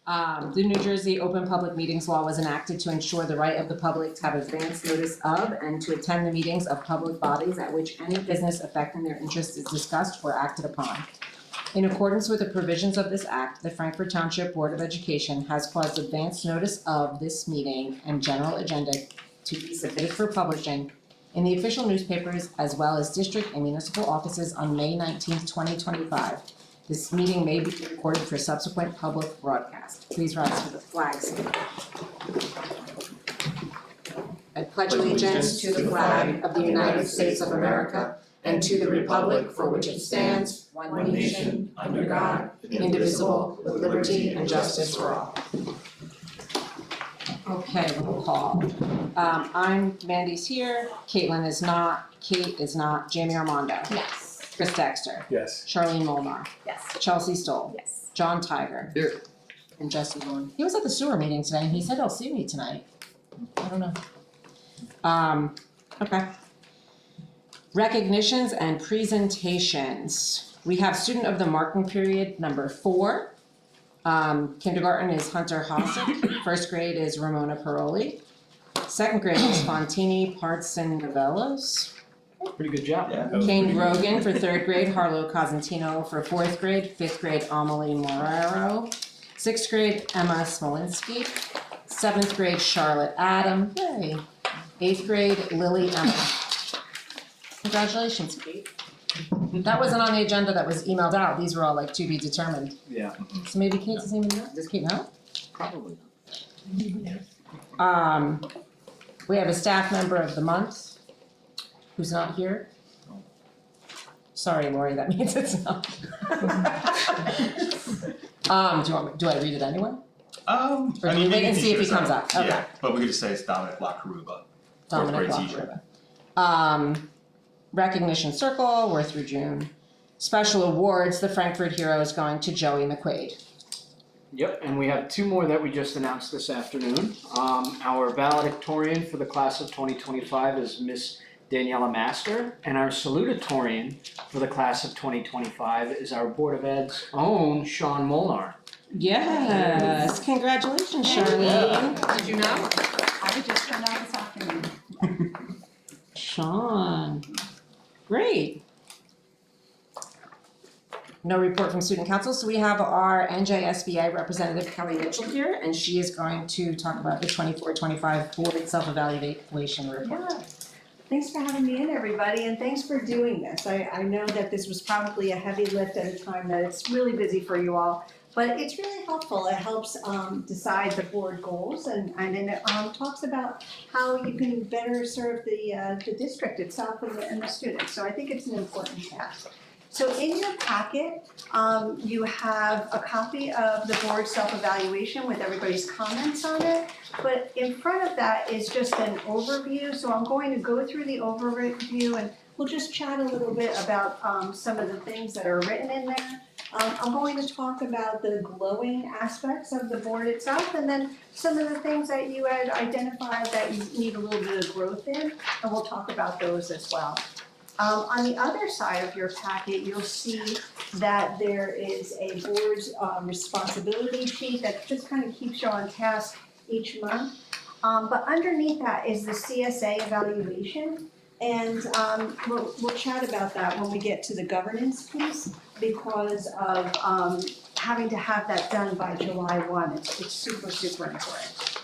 The New Jersey Open Public Meetings Law was enacted to ensure the right of the public to have advance notice of and to attend the meetings of public bodies at which any business affecting their interests is discussed or acted upon. In accordance with the provisions of this act, the Frankfort Township Board of Education has caused advance notice of this meeting and general agenda to be submitted for publishing in the official newspapers as well as district and municipal offices on May 19th, 2025. This meeting may be recorded for subsequent public broadcast. Please rise for the flags. I pledge allegiance to the flag of the United States of America and to the republic for which it stands, one nation, under God, indivisible, with liberty and justice for all. Okay, roll call. Mandy's here, Caitlin is not, Kate is not, Jamie Armando. Yes. Chris Dexter. Yes. Charlene Molnar. Yes. Chelsea Stoll. Yes. John Tiger. Here. And Jesse Bourne. He was at the sewer meeting today and he said he'll see me tonight. I don't know. Okay. Recognitions and presentations. We have student of the marking period number 4. Kindergarten is Hunter Hossack. First grade is Ramona Paroli. Second grade is Fontini Partson Novellos. Pretty good job. Yeah. Kane Rogan for 3rd grade, Harlow Cosentino for 4th grade, 5th grade, Amelie Morero, 6th grade, Emma Smolinski, 7th grade, Charlotte Adam, yay, 8th grade, Lily Emma. Congratulations, Kate. That wasn't on the agenda, that was emailed out, these were all like to be determined. Yeah. So maybe Kate doesn't even know, does Kate know? Probably. We have a staff member of the month who's not here. Sorry, Lori, that means it's not. Do I read it anyway? Or do we wait and see if he comes up? Okay. Yeah, but we could just say it's Dominic Lacruba, Dominic fourth grade teacher. Lacruba. Recognition Circle, we're through June. Special awards, the Frankfurt Hero is going to Joey McQuaid. Yep, and we have 2 more that we just announced this afternoon. Our valedictorian for the class of 2025 is Miss Daniela Master, and our salutatorian for the class of 2025 is our Board of Ed's own Sean Molnar. Yes, congratulations, Charlene. Did you know? I just found out this afternoon. Sean, great. No report from student council, so we have our NJSBA representative Kelly Mitchell here, and she is going to talk about the 24-25 board self-evaluation report. Yeah. Thanks for having me in, everybody, and thanks for doing this. I know that this was probably a heavy lift at a time that it's really busy for you all, but it's really helpful. It helps decide the board goals, and it talks about how you can better serve the district itself and the students. So I think it's an important task. So in your packet, you have a copy of the board self-evaluation with everybody's comments on it. But in front of that is just an overview. So I'm going to go through the overview and we'll just chat a little bit about some of the things that are written in there. I'm going to talk about the glowing aspects of the board itself and then some of the things that you had identified that you need a little bit of growth in, and we'll talk about those as well. On the other side of your packet, you'll see that there is a board's responsibility sheet that just kind of keeps you on task each month. But underneath that is the CSA evaluation, and we'll chat about that when we get to the governance piece because of having to have that done by July 1. It's super, super important.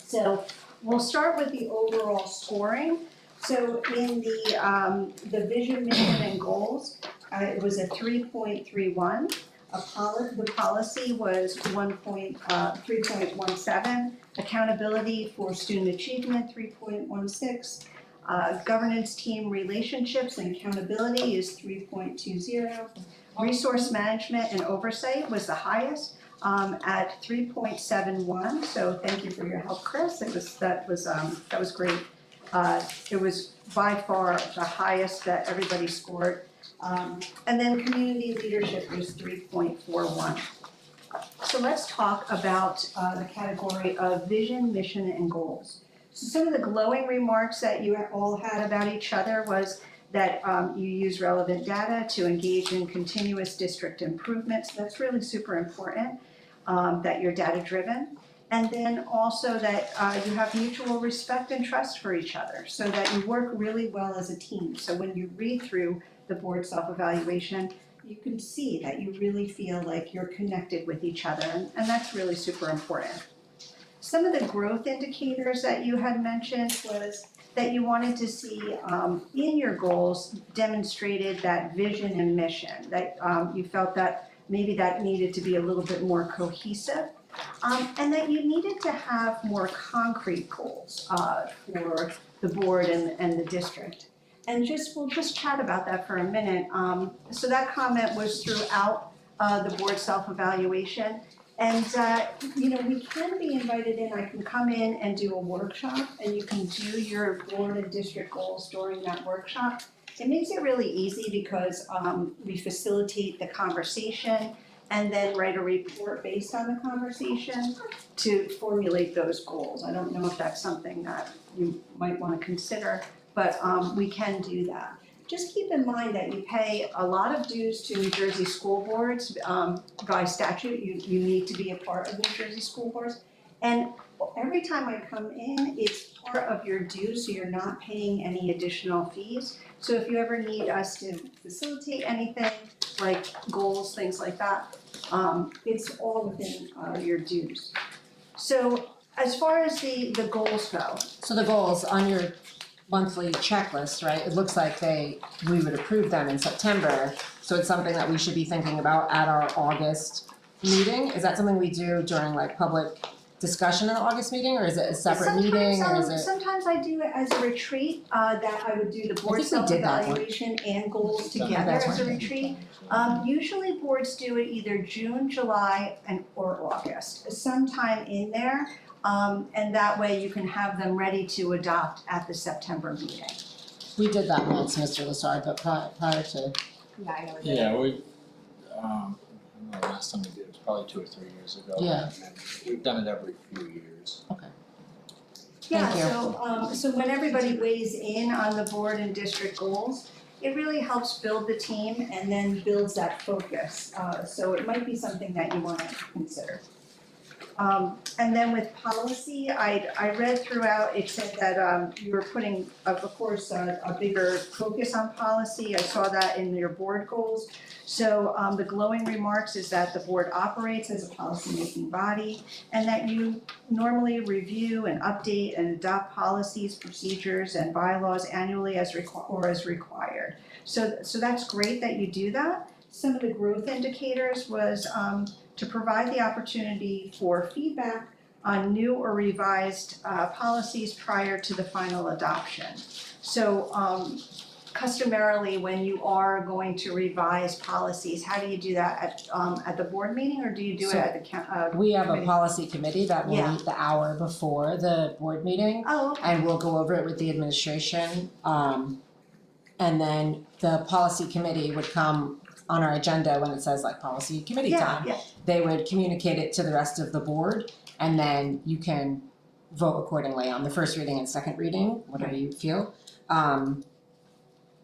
So we'll start with the overall scoring. So in the vision, mission, and goals, it was a 3.31. The policy was 3.17. Accountability for student achievement, 3.16. Governance team relationships and accountability is 3.20. Resource management and oversight was the highest at 3.71. So thank you for your help, Chris. That was great. It was by far the highest that everybody scored. And then community leadership was 3.41. So let's talk about the category of vision, mission, and goals. So some of the glowing remarks that you all had about each other was that you use relevant data to engage in continuous district improvements. That's really super important. that you're data-driven. And then also that you have mutual respect and trust for each other, so that you work really well as a team. So when you read through the board self-evaluation, you can see that you really feel like you're connected with each other, and that's really super important. Some of the growth indicators that you had mentioned was that you wanted to see in your goals demonstrated that vision and mission, that you felt that maybe that needed to be a little bit more cohesive. And that you needed to have more concrete goals for the board and the district. And we'll just chat about that for a minute. So that comment was throughout the board self-evaluation. And we can be invited in, I can come in and do a workshop, and you can do your board and district goals during that workshop. It makes it really easy because we facilitate the conversation and then write a report based on the conversation to formulate those goals. I don't know if that's something that you might wanna consider, but we can do that. Just keep in mind that you pay a lot of dues to New Jersey school boards. By statute, you need to be a part of New Jersey school boards. And every time I come in, it's part of your dues, so you're not paying any additional fees. So if you ever need us to facilitate anything, like goals, things like that, it's all within your dues. So as far as the goals go, So the goals on your monthly checklist, right, it looks like we would approve them in September. So it's something that we should be thinking about at our August meeting. Is that something we do during like public discussion in the August meeting, or is it a separate meeting, or is it? Sometimes I do it as a retreat, that I would do the board I think we did that one. self-evaluation and goals together That's as a one. retreat. Usually boards do it either June, July, or August, sometime in there. And that way you can have them ready to adopt at the September meeting. We did that once, Mr. Lassard, but prior to, Yeah, I know. Yeah, I don't know, last time we did it was probably 2 or 3 years ago. Yeah. And we've done it every few years. Yeah, Thank you. so when everybody weighs in on the board and district goals, it really helps build the team and then builds that focus. So it might be something that you wanna consider. And then with policy, I read throughout, it said that you were putting, of course, a bigger focus on policy. I saw that in your board goals. So the glowing remarks is that the board operates as a policymaking body, and that you normally review and update and adopt policies, procedures, and bylaws annually as required. So that's great that you do that. Some of the growth indicators was to provide the opportunity for feedback on new or revised policies prior to the final adoption. So customarily, when you are going to revise policies, how do you do that at the board meeting, or do you do it So, at the we have a committee? policy committee that will Yeah. meet the hour before the board meeting. Oh, okay. And we'll go over it with the administration. And then the policy committee would come on our agenda when it says like policy committee time. Yeah, They would communicate it to the rest of the board, and then you can vote accordingly on the first reading and second reading, whatever you feel.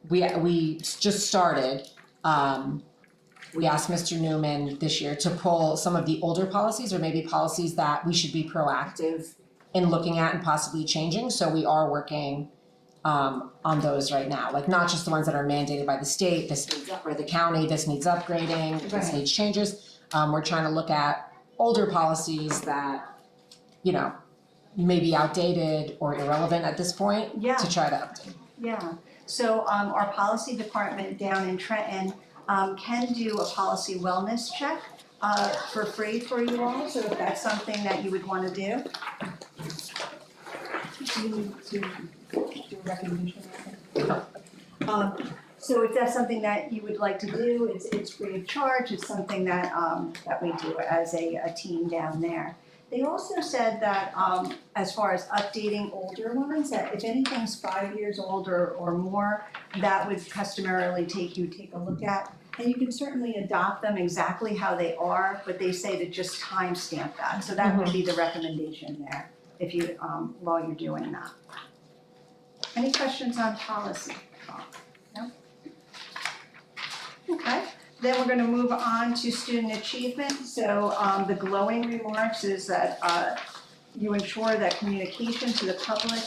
We just started, we asked Mr. Newman this year to pull some of the older policies, or maybe policies that we should be proactive in looking at and possibly changing, so we are working on those right now, like not just the ones that are mandated by the state, this needs or the county, this needs upgrading, this Right. needs changes. We're trying to look at older policies that, may be outdated or irrelevant at this point, Yeah. to try to update. yeah. So our policy department down in Trenton can do a policy wellness check for free for you all, so if that's something that you would wanna do. Do you need to do a recommendation or anything? So if that's something that you would like to do, it's free of charge, it's something that we do as a team down there. They also said that as far as updating older ones, that if anything's 5 years old or more, that would customarily take a look at. And you can certainly adopt them exactly how they are, but they say to just timestamp that, so that would be the recommendation there, if you, while you're doing that. Any questions on policy? No? Okay, Then we're gonna move on to student achievement. So the glowing remarks is that you ensure that communication to the public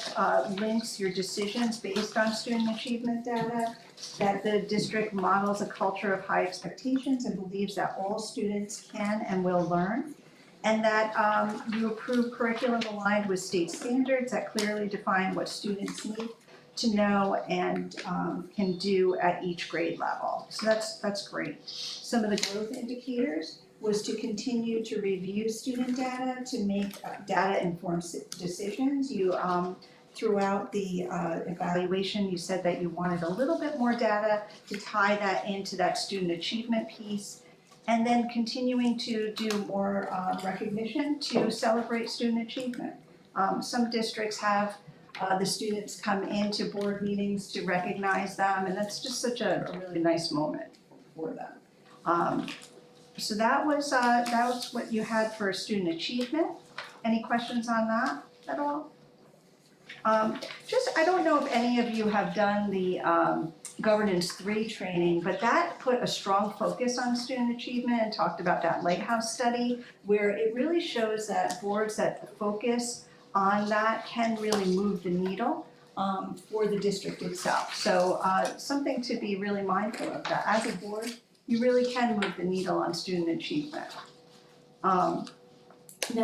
links your decisions based on student achievement data, that the district models a culture of high expectations and believes that all students can and will learn, and that you approve curriculum aligned with state standards that clearly define what students need to know and can do at each grade level. So that's great. Some of the growth indicators was to continue to review student data to make data-informed decisions. You throughout the evaluation, you said that you wanted a little bit more data to tie that into that student achievement piece. And then continuing to do more recognition to celebrate student achievement. Some districts have the students come into board meetings to recognize them, and that's just such a really nice moment for them. So that was what you had for student achievement. Any questions on that at all? I don't know if any of you have done the Governance 3 training, but that put a strong focus on student achievement and talked about that Lighthouse study, where it really shows that boards that focus on that can really move the needle for the district itself. So something to be really mindful of, that as a board, you really can move the needle on student achievement. Then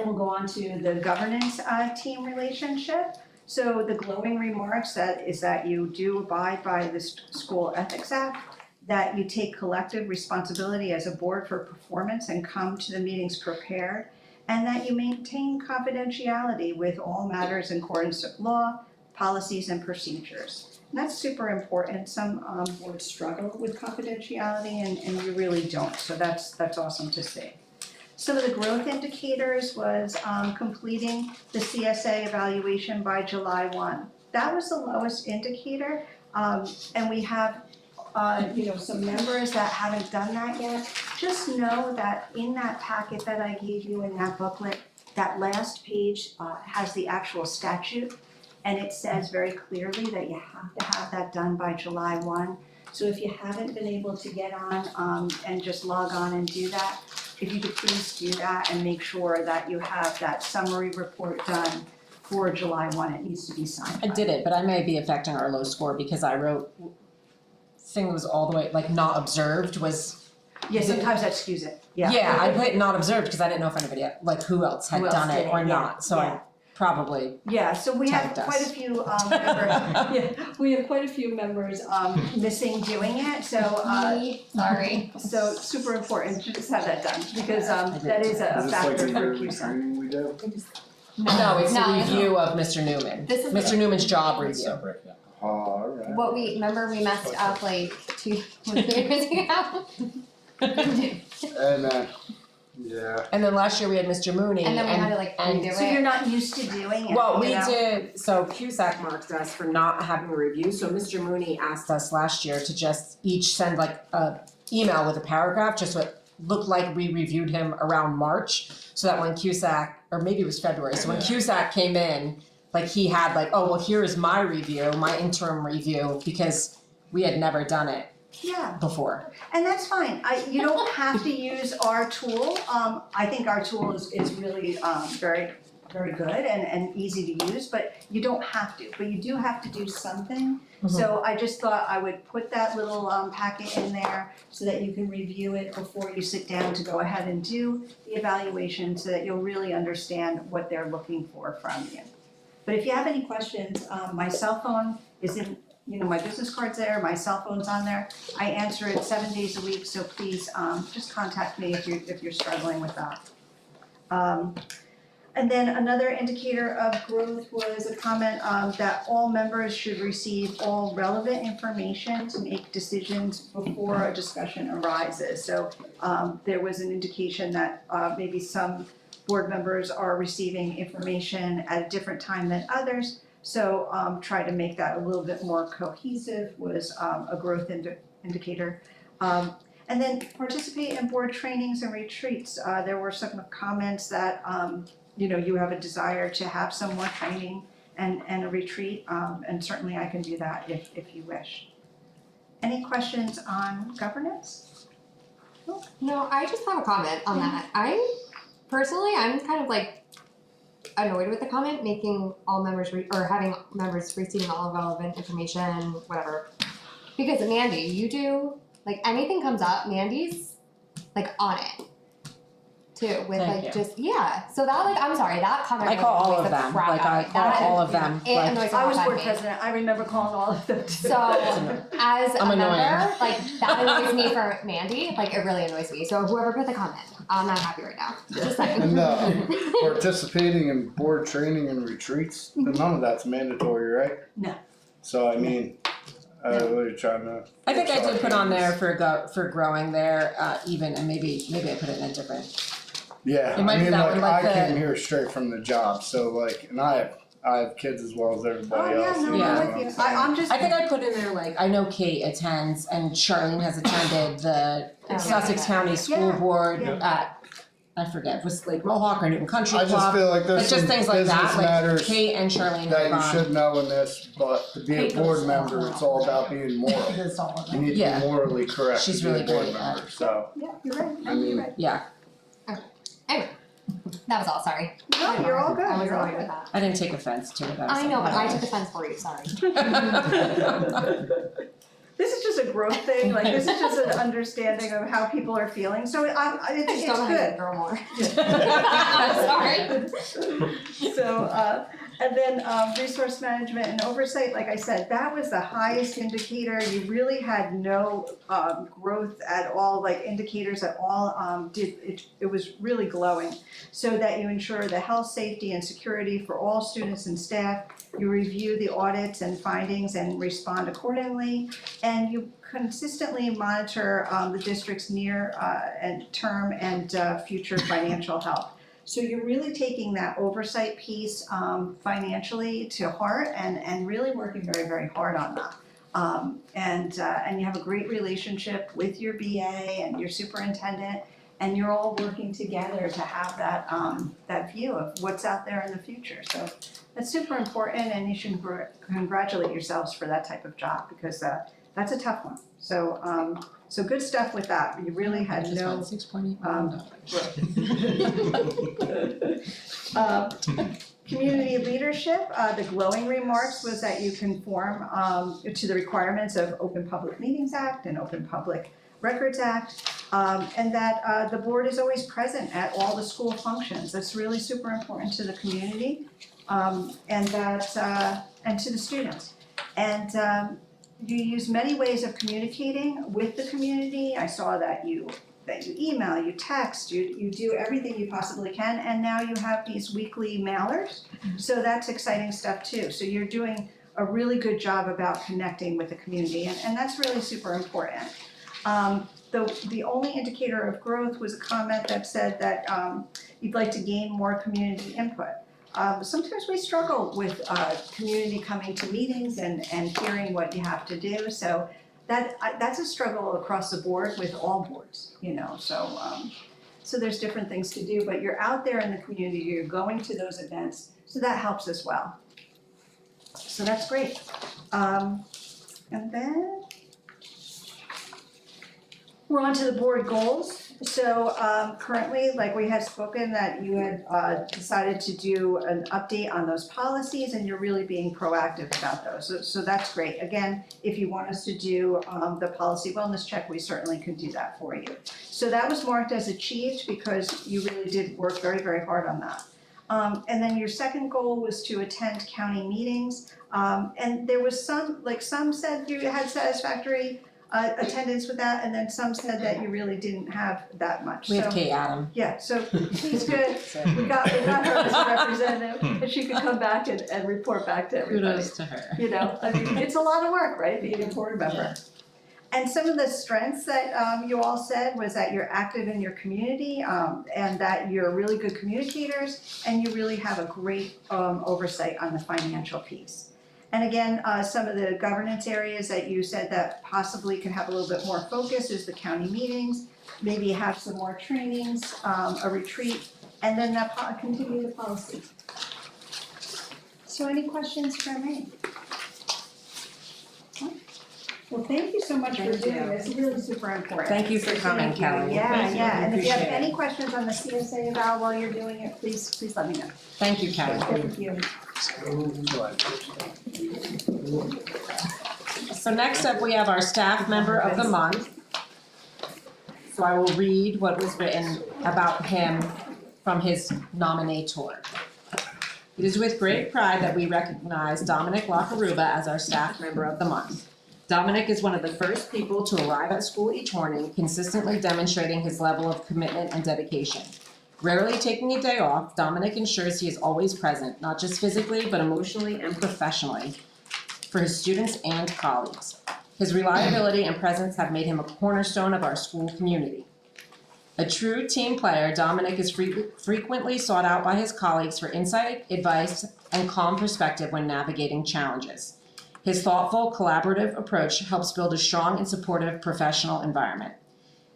we'll go on to the governance team relationship. So the glowing remarks is that you do abide by the School Ethics Act, that you take collective responsibility as a board for performance and come to the meetings prepared, and that you maintain confidentiality with all matters in accordance with law, policies, and procedures. And that's super important. Some boards struggle with confidentiality and you really don't, so that's awesome to see. Some of the growth indicators was completing the CSA evaluation by July 1. That was the lowest indicator, and we have some members that haven't done that yet. Just know that in that packet that I gave you in that booklet, that last page has the actual statute, and it says very clearly that you have to have that done by July 1. So if you haven't been able to get on and just log on and do that, if you could please do that and make sure that you have that summary report done for July 1, it needs to be signed. I did it, but I may be affecting our low score because I wrote thing that was all the way, like not observed was. Yeah, sometimes that skews it, yeah. Yeah, I put not observed because I didn't know if anybody, who else had Who else done did it it, or yeah, not, so yeah. I probably. Yeah, so we have Tagged us. quite a few we have quite a few members missing doing it, so Sorry. so super important to just have that done because that is a factor for CUSA. training we do? No, it's No. a review of Mr. Newman. This is Mr. Newman's job It's review. separate, yeah. Alright. what we messed up like 2 years ago. And yeah, And then last year we had Mr. Mooney And then we had to like and- redo So you're it. not used to doing it, Well, we you know? did, so CUSAC marked us for not having a review, so Mr. Mooney asked us last year to just each send like a email with a paragraph, just so it looked like we reviewed him around March, so that when CUSAC, or maybe it was February, so when CUSAC came in, like he had like, oh, well, here is my review, my interim review, because we had never done it Yeah. before. And that's fine, you don't have to use our tool, I think our tool is really very, very good and easy to use, but you don't have to, but you do have to do something. So I just thought I would put that little packet in there so that you can review it before you sit down to go ahead and do the evaluation so that you'll really understand what they're looking for from you. But if you have any questions, my cell phone is in, my business card's there, my cell phone's on there. I answer it 7 days a week, so please just contact me if you're struggling with that. And then another indicator of growth was a comment that all members should receive all relevant information to make decisions before a discussion arises. So there was an indication that maybe some board members are receiving information at a different time than others. So try to make that a little bit more cohesive was a growth indicator. And then participate in board trainings and retreats. There were some comments that you have a desire to have some more training and a retreat, and certainly I can do that if you wish. Any questions on governance? No, I just have a comment on that. I'm kind of like annoyed with the comment, making all members or having members receiving all relevant information, whatever. Because Mandy, you do like anything comes up, Mandy's like on it too with Thank like you. just yeah. So that like I'm sorry that comment. I call all annoys of the them, crap like out I of me. call That- all of them, It like, annoys the I was crap out board of me. president, I remember calling all of them too. So as I'm a member, annoying. like that annoys me for Mandy. Like it really annoys me. So whoever put the comment, I'm not happy right now. Just saying. And participating in board training and retreats, none of that's mandatory, right? No. So I mean, we're trying to. I think I did put on there force for growing there, even, and maybe I put it in a different, Yeah, It might I be mean, that like one, like I the- came here straight from the job, so like, and I have kids as well as Oh, everybody yeah, else. no, you know Yeah. I'm what with you, saying? I'm just. I think I put in there like, I know Kate attends and Charlene has attended the Oh, Sussex okay. County School Yeah, Board yeah. at, I forget, was like Mohawk or Newton Country I Club. just feel like there's It's just some things like business that, like matters Kate and Charlene that have you gone. should know in this, but to be a Kate board knows member, all it's all about being moral. It's all of You it. need to Yeah. be morally correct She's to be really a board good at- member, so. Yeah, you're right, I mean- you're right. Yeah, That was all. Sorry. No, you're all good, I was you're all annoyed with good. that. I didn't take offense to it, I know, but I took offense for you. Sorry. This is just a growth thing, like this is just an understanding of how people are feeling, so I it's just don't know how to good. grow more. Sorry. So, and then, resource management and oversight, like I said, that was the highest indicator, you really had no, growth at all, like indicators at all, it was really glowing. So that you ensure the health, safety, and security for all students and staff, you review the audits and findings and respond accordingly, and you consistently monitor, the district's near, and term and, future financial health. So you're really taking that oversight piece financially to heart and really working very, very hard on that. And you have a great relationship with your BA and your superintendent, and you're all working together to have that view of what's out there in the future. So that's super important, and you should congratulate yourselves for that type of job, because that's a tough one. So so good stuff with that. You really had no $6.8 million. Community leadership, the glowing remarks was that you conform to the requirements of Open Public Meetings Act and Open Public Records Act, and that the board is always present at all the school functions. That's really super important to the community, and that and to the students. And you use many ways of communicating with the community. I saw that you email, you text, you do everything you possibly can, and now you have these weekly mailers. So that's exciting stuff too. So you're doing a really good job about connecting with the community, and that's really super important. The only indicator of growth was a comment that said that you'd like to gain more community input. Sometimes we struggle with community coming to meetings and hearing what you have to do, so that's a struggle across the board with all boards, you know, so there's different things to do, but you're out there in the community, you're going to those events, so that helps as well. So that's great. And then we're on to the board goals. So currently, like we had spoken, that you had decided to do an update on those policies, and you're really being proactive about those. So that's great. Again, if you want us to do the policy wellness check, we certainly can do that for you. So that was marked as achieved because you really did work very, very hard on that. And then your second goal was to attend county meetings. And there was some said you had satisfactory attendance with that, and then some said that you really didn't have that much. We have So, Kate Adam. yeah, so she's good. We got her as a representative, and she could come back and report back to everybody. Kudos to her. You know, I mean, it's a lot of work, right, being a board member. And some of the strengths that you all said was that you're active in your community, and that you're really good communicators, and you really have a great oversight on the financial piece. And again, some of the governance areas that you said that possibly can have a little bit more focus is the county meetings, maybe have some more trainings, a retreat, and then continue the policy. So any questions for me? Well, thank you so much for Thank doing you. this, it's really super important. Thank you for So coming, thank you. Kelly. Yeah, Thank you. yeah, and if you have Appreciate it. any questions on the CSA eval while you're doing it, please let me know. Thank you, Kelly. Thank you. So next up, we have our staff member of the month. So I will read what was written about him from his nominator. It is with great pride that we recognize Dominic Lakaruba as our staff member of the month. Dominic is one of the first people to arrive at school each morning, consistently demonstrating his level of commitment and dedication. Rarely taking a day off, Dominic ensures he is always present, not just physically, but emotionally and professionally, for his students and colleagues. His reliability and presence have made him a cornerstone of our school community. A true team player, Dominic is frequently sought out by his colleagues for insight, advice, and calm perspective when navigating challenges. His thoughtful, collaborative approach helps build a strong and supportive professional environment.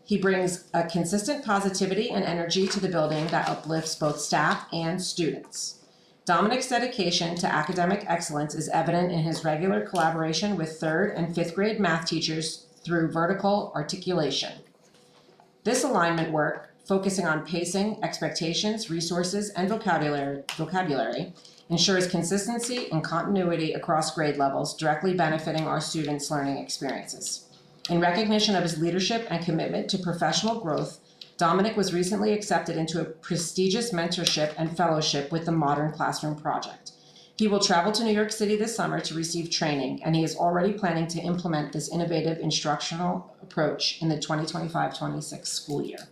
He brings a consistent positivity and energy to the building that uplifts both staff and students. Dominic's dedication to academic excellence is evident in his regular collaboration with 3rd and 5th grade math teachers through vertical articulation. This alignment work, focusing on pacing, expectations, resources, and vocabulary, ensures consistency and continuity across grade levels, directly benefiting our students' learning experiences. In recognition of his leadership and commitment to professional growth, Dominic was recently accepted into a prestigious mentorship and fellowship with the Modern Classroom Project. He will travel to New York City this summer to receive training, and he is already planning to implement this innovative instructional approach in the 2025-26 school year.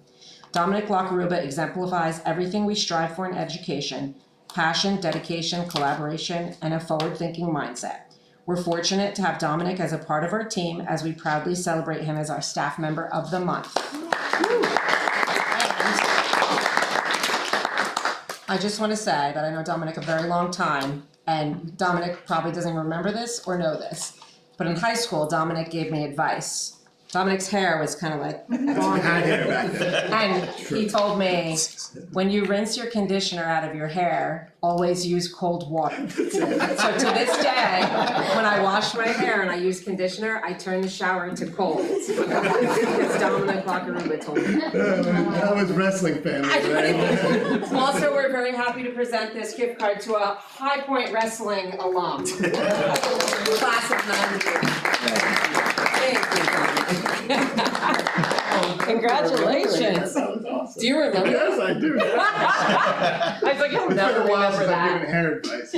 Dominic Lakaruba exemplifies everything we strive for in education: passion, dedication, collaboration, and a forward-thinking mindset. We're fortunate to have Dominic as a part of our team as we proudly celebrate him as our staff member of the month. I just want to say that I know Dominic a very long time, and Dominic probably doesn't remember this or know this, but in high school, Dominic gave me advice. Dominic's hair was kind of like long, and he told me, when you rinse your conditioner out of your hair, always use cold water. So to this day, when I wash my hair and I use conditioner, I turn the shower into cold. Because Dominic Lakaruba told me. That was wrestling family, right? Also, we're very happy to present this gift card to a High Point Wrestling alum. Class of '92. Thank you, Congratulations. Awesome. Do you remember? Yes, I do. I was like, you'll never remember I've that. given hair advice.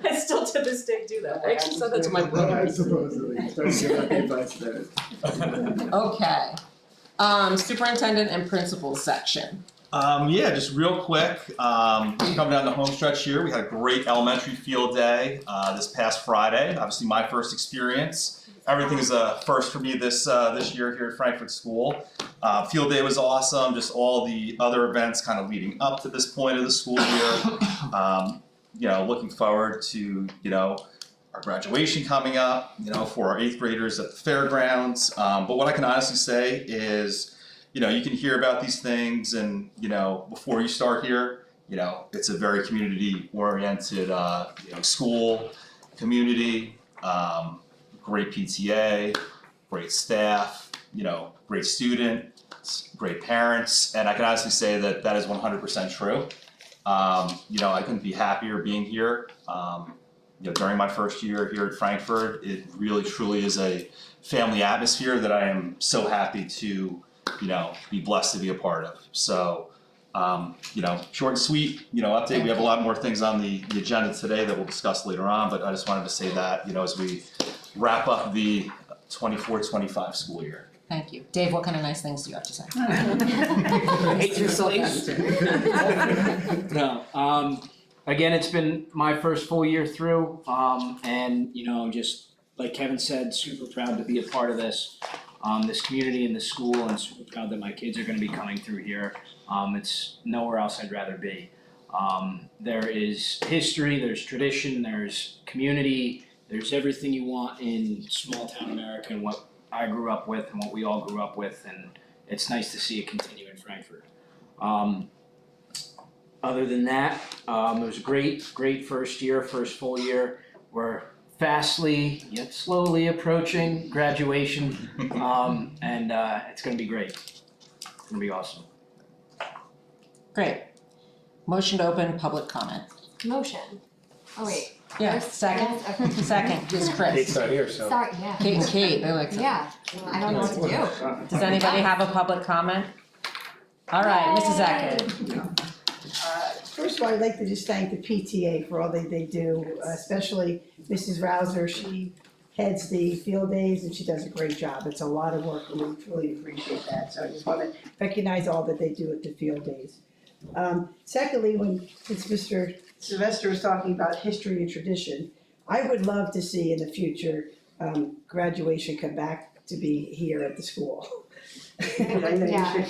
I still to this day do that. I actually said that to my brother. Supposedly, starting to give out the advice there. Okay. Superintendent and principals section. Yeah, just real quick, coming down the home stretch here, we had a great elementary field day this past Friday. Obviously, my first experience. Everything is a first for me this year here at Frankfurt School. Field day was awesome. Just all the other events kind of leading up to this point of the school year. Looking forward to our graduation coming up. For our 8th graders at the fairgrounds. But what I can honestly say is, you can hear about these things, and before you start here, it's a very community-oriented, school, community, great PTA, great staff, great students, great parents, and I can honestly say that that is 100% true. I couldn't be happier being here. During my first year here at Frankfurt, it really truly is a family atmosphere that I am so happy to be blessed to be a part of. So, short and sweet, update. We have a lot more things on the agenda today that we'll discuss later on, but I just wanted to say that, as we wrap up the 24-25 school year. Thank you. Dave, what kind of nice things do you have to say? Hate your place. No, again, it's been my first full year through, and just like Kevin said, super proud to be a part of this community and this school, and super proud that my kids are going to be coming through here. It's nowhere else I'd rather be. There is history, there's tradition, there's community, there's everything you want in small town America and what I grew up with and what we all grew up with, and it's nice to see it continue in Frankfurt. Other than that, it was a great first full year. We're fastly yet slowly approaching graduation, and it's gonna be great. It's gonna be awesome. Great. Motion to open public comment. Motion. Oh wait. Yeah, First, second, yes, okay. second is Kate's Chris. not here, so. Sorry, yeah. Kate and Kate, they're like, Yeah, I don't know what to do. does anybody have a public comment? All right, Mrs. Eckert. First of all, I'd like to just thank the PTA for all they do, especially Mrs. Rouser. She heads the field days and she does a great job. It's a lot of work and we really appreciate that. So I just want to recognize all that they do at the field days. Secondly, since Mr. Sylvester was talking about history and tradition, I would love to see in the future, graduation come back to be here at the school. I know you Yeah.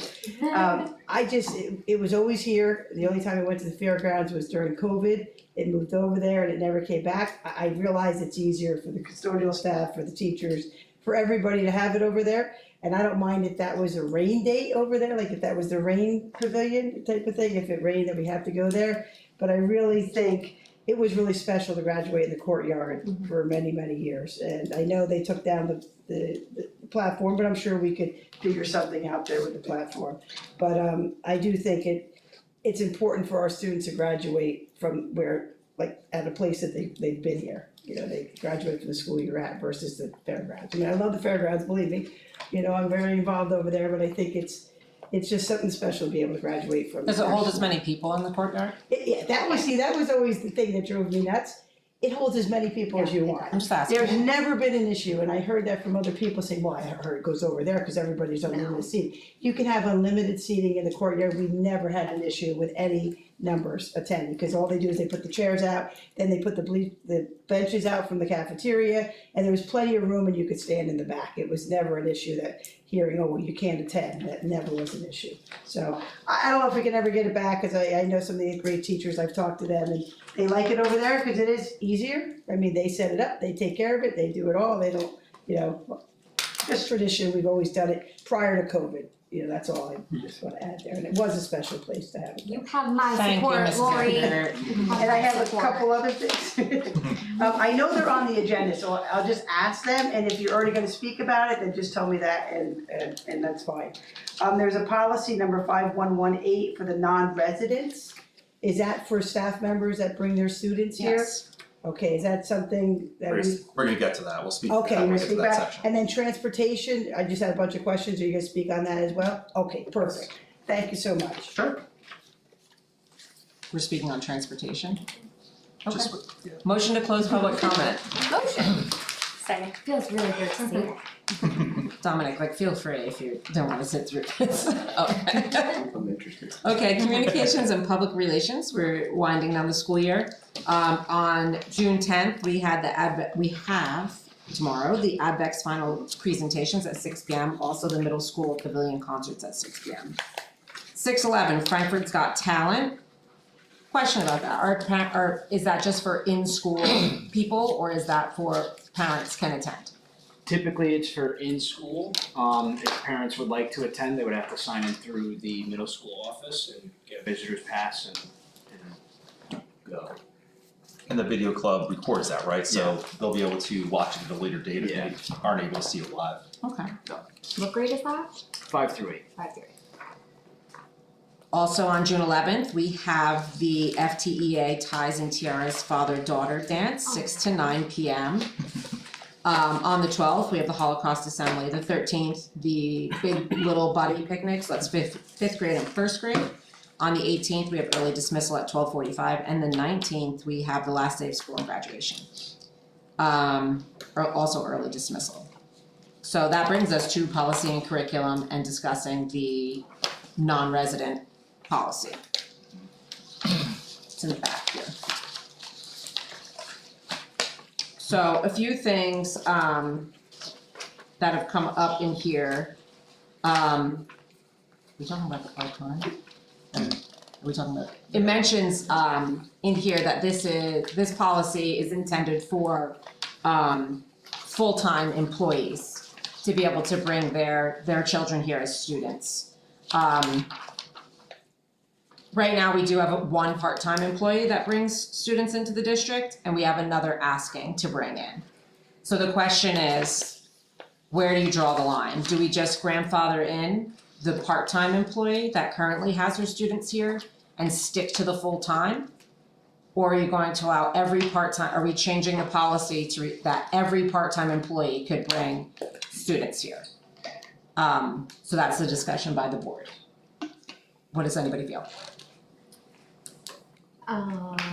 should. It was always here. The only time I went to the fairgrounds was during COVID. It moved over there and it never came back. I realize it's easier for the custodial staff, for the teachers, for everybody to have it over there. And I don't mind if that was a rain date over there, like if that was the rain pavilion type of thing. If it rained, then we have to go there. But I really think it was really special to graduate in the courtyard for many, many years. And I know they took down the platform, but I'm sure we could figure something out there with the platform. But I do think it's important for our students to graduate from where, like, at a place that they've been here. You know, they graduate from the school you're at versus the fairgrounds. I mean, I love the fairgrounds, believe me. You know, I'm very involved over there, but I think it's just something special to be able to graduate from. Does it hold as many people in the courtyard? Yeah, that was always the thing that drove me nuts. It holds as many people as you want. I'm just asking. There's never been an issue, and I heard that from other people saying, well, I heard it goes over there because everybody's unlimited seating. You can have unlimited seating in the courtyard. We never had an issue with any numbers attending, because all they do is they put the chairs out, then they put the benches out from the cafeteria, and there was plenty of room and you could stand in the back. It was never an issue that hearing, oh, well, you can't attend. That never was an issue. So I don't know if we can ever get it back, because I know some of the great teachers, I've talked to them, and they like it over there because it is easier. I mean, they set it up, they take care of it, they do it all, they don't, you know, just tradition, we've always done it prior to COVID. You know, that's all I just want to add there, and it was a special place to have it. You have my Thank you, support, Mrs. Lori. Eckert. And I have a couple other things. I know they're on the agenda, so I'll just ask them, and if you're already gonna speak about it, then just tell me that, and that's fine. There's a policy number 5118 for the non-residents. Is that for staff members that bring their students here? Yes. Okay, is that something that we? We're gonna get to that, we'll speak to Okay, that when we'll we get to speak that back, section. and then transportation, I just had a bunch of questions, are you gonna speak on that as well? Okay, perfect, thank you so much. Sure. We're speaking on transportation. Okay. Just with- yeah. Motion to close public comment. Motion. Second. Feels really good to see that. Dominic, like, feel free if you don't want to sit through this. Okay. I'm interested. Okay, communications and public relations, we're winding down the school year. On June 10th, we have tomorrow, the AdVex final presentations at 6 p.m., also the middle school pavilion concerts at 6 p.m. 6:11, Frankfurt's Got Talent. Question about that, is that just for in-school people, or is that for parents can attend? Typically, it's for in-school. If parents would like to attend, they would have to sign in through the middle school office and get a visitor's pass and go. And the video club records that, right? So they'll be able to watch it at a later date if Yeah. they aren't able to see it live. Okay. What grade is that? 5 through 8. 5 through 8. Also on June 11th, we have the FTEA Ties and Tiaras Father-Daughter Dance, 6 to 9 p.m. On the 12th, we have the Holocaust Assembly. The 13th, the Big Little Buddy Picnics, that's fifth grade and first grade. On the 18th, we have early dismissal at 12:45, and the 19th, we have the last day of school and graduation. Also early dismissal. So that brings us to policy and curriculum and discussing the non-resident policy. It's in the back here. So a few things that have come up in here. We talking about the part-time? Are we talking about? It mentions in here that this policy is intended for full-time employees to be able to bring their children here as students. right now, we do have one part-time employee that brings students into the district, and we have another asking to bring in. So the question is, where do you draw the line? Do we just grandfather in the part-time employee that currently has her students here and stick to the full-time? Or are you going to allow every part-time, are we changing the policy to that every part-time employee could bring students here? So that's the discussion by the board. What does anybody feel? I'm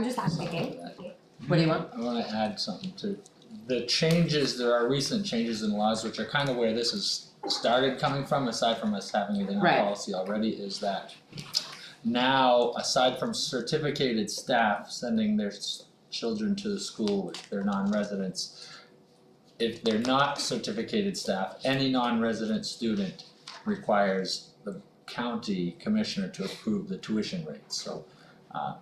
just thinking. What do you want? I wanna add something to the changes, there are recent changes in laws, which are kind of where this is started coming from, aside from us having it in our Right. policy already, is that now, aside from certificated staff sending their children to the school if they're non-residents, if they're not certificated staff, any non-resident student requires the county commissioner to approve the tuition rates, so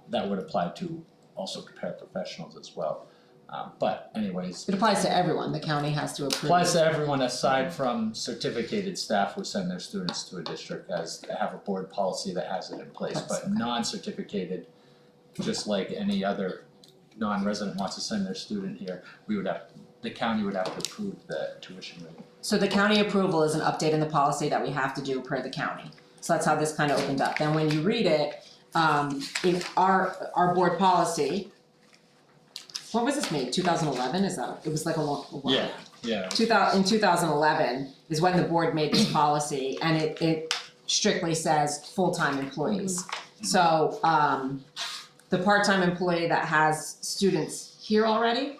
that would apply to also paraprofessionals as well. But anyways, It applies to everyone, the county has to approve. applies to everyone aside from certificated staff who send their students to a district as have a board policy that has it in place, but Okay. non-certificated, just like any other non-resident wants to send their student here, the county would have to approve the tuition rate. So the county approval is an update in the policy that we have to do per the county. So that's how this kind of opened up. Then when you read it, if our board policy, when was this made? 2011, is that, it was like a while. Yeah. In 2011 is when the board made this policy, and it strictly says full-time employees. So, the part-time employee that has students here already,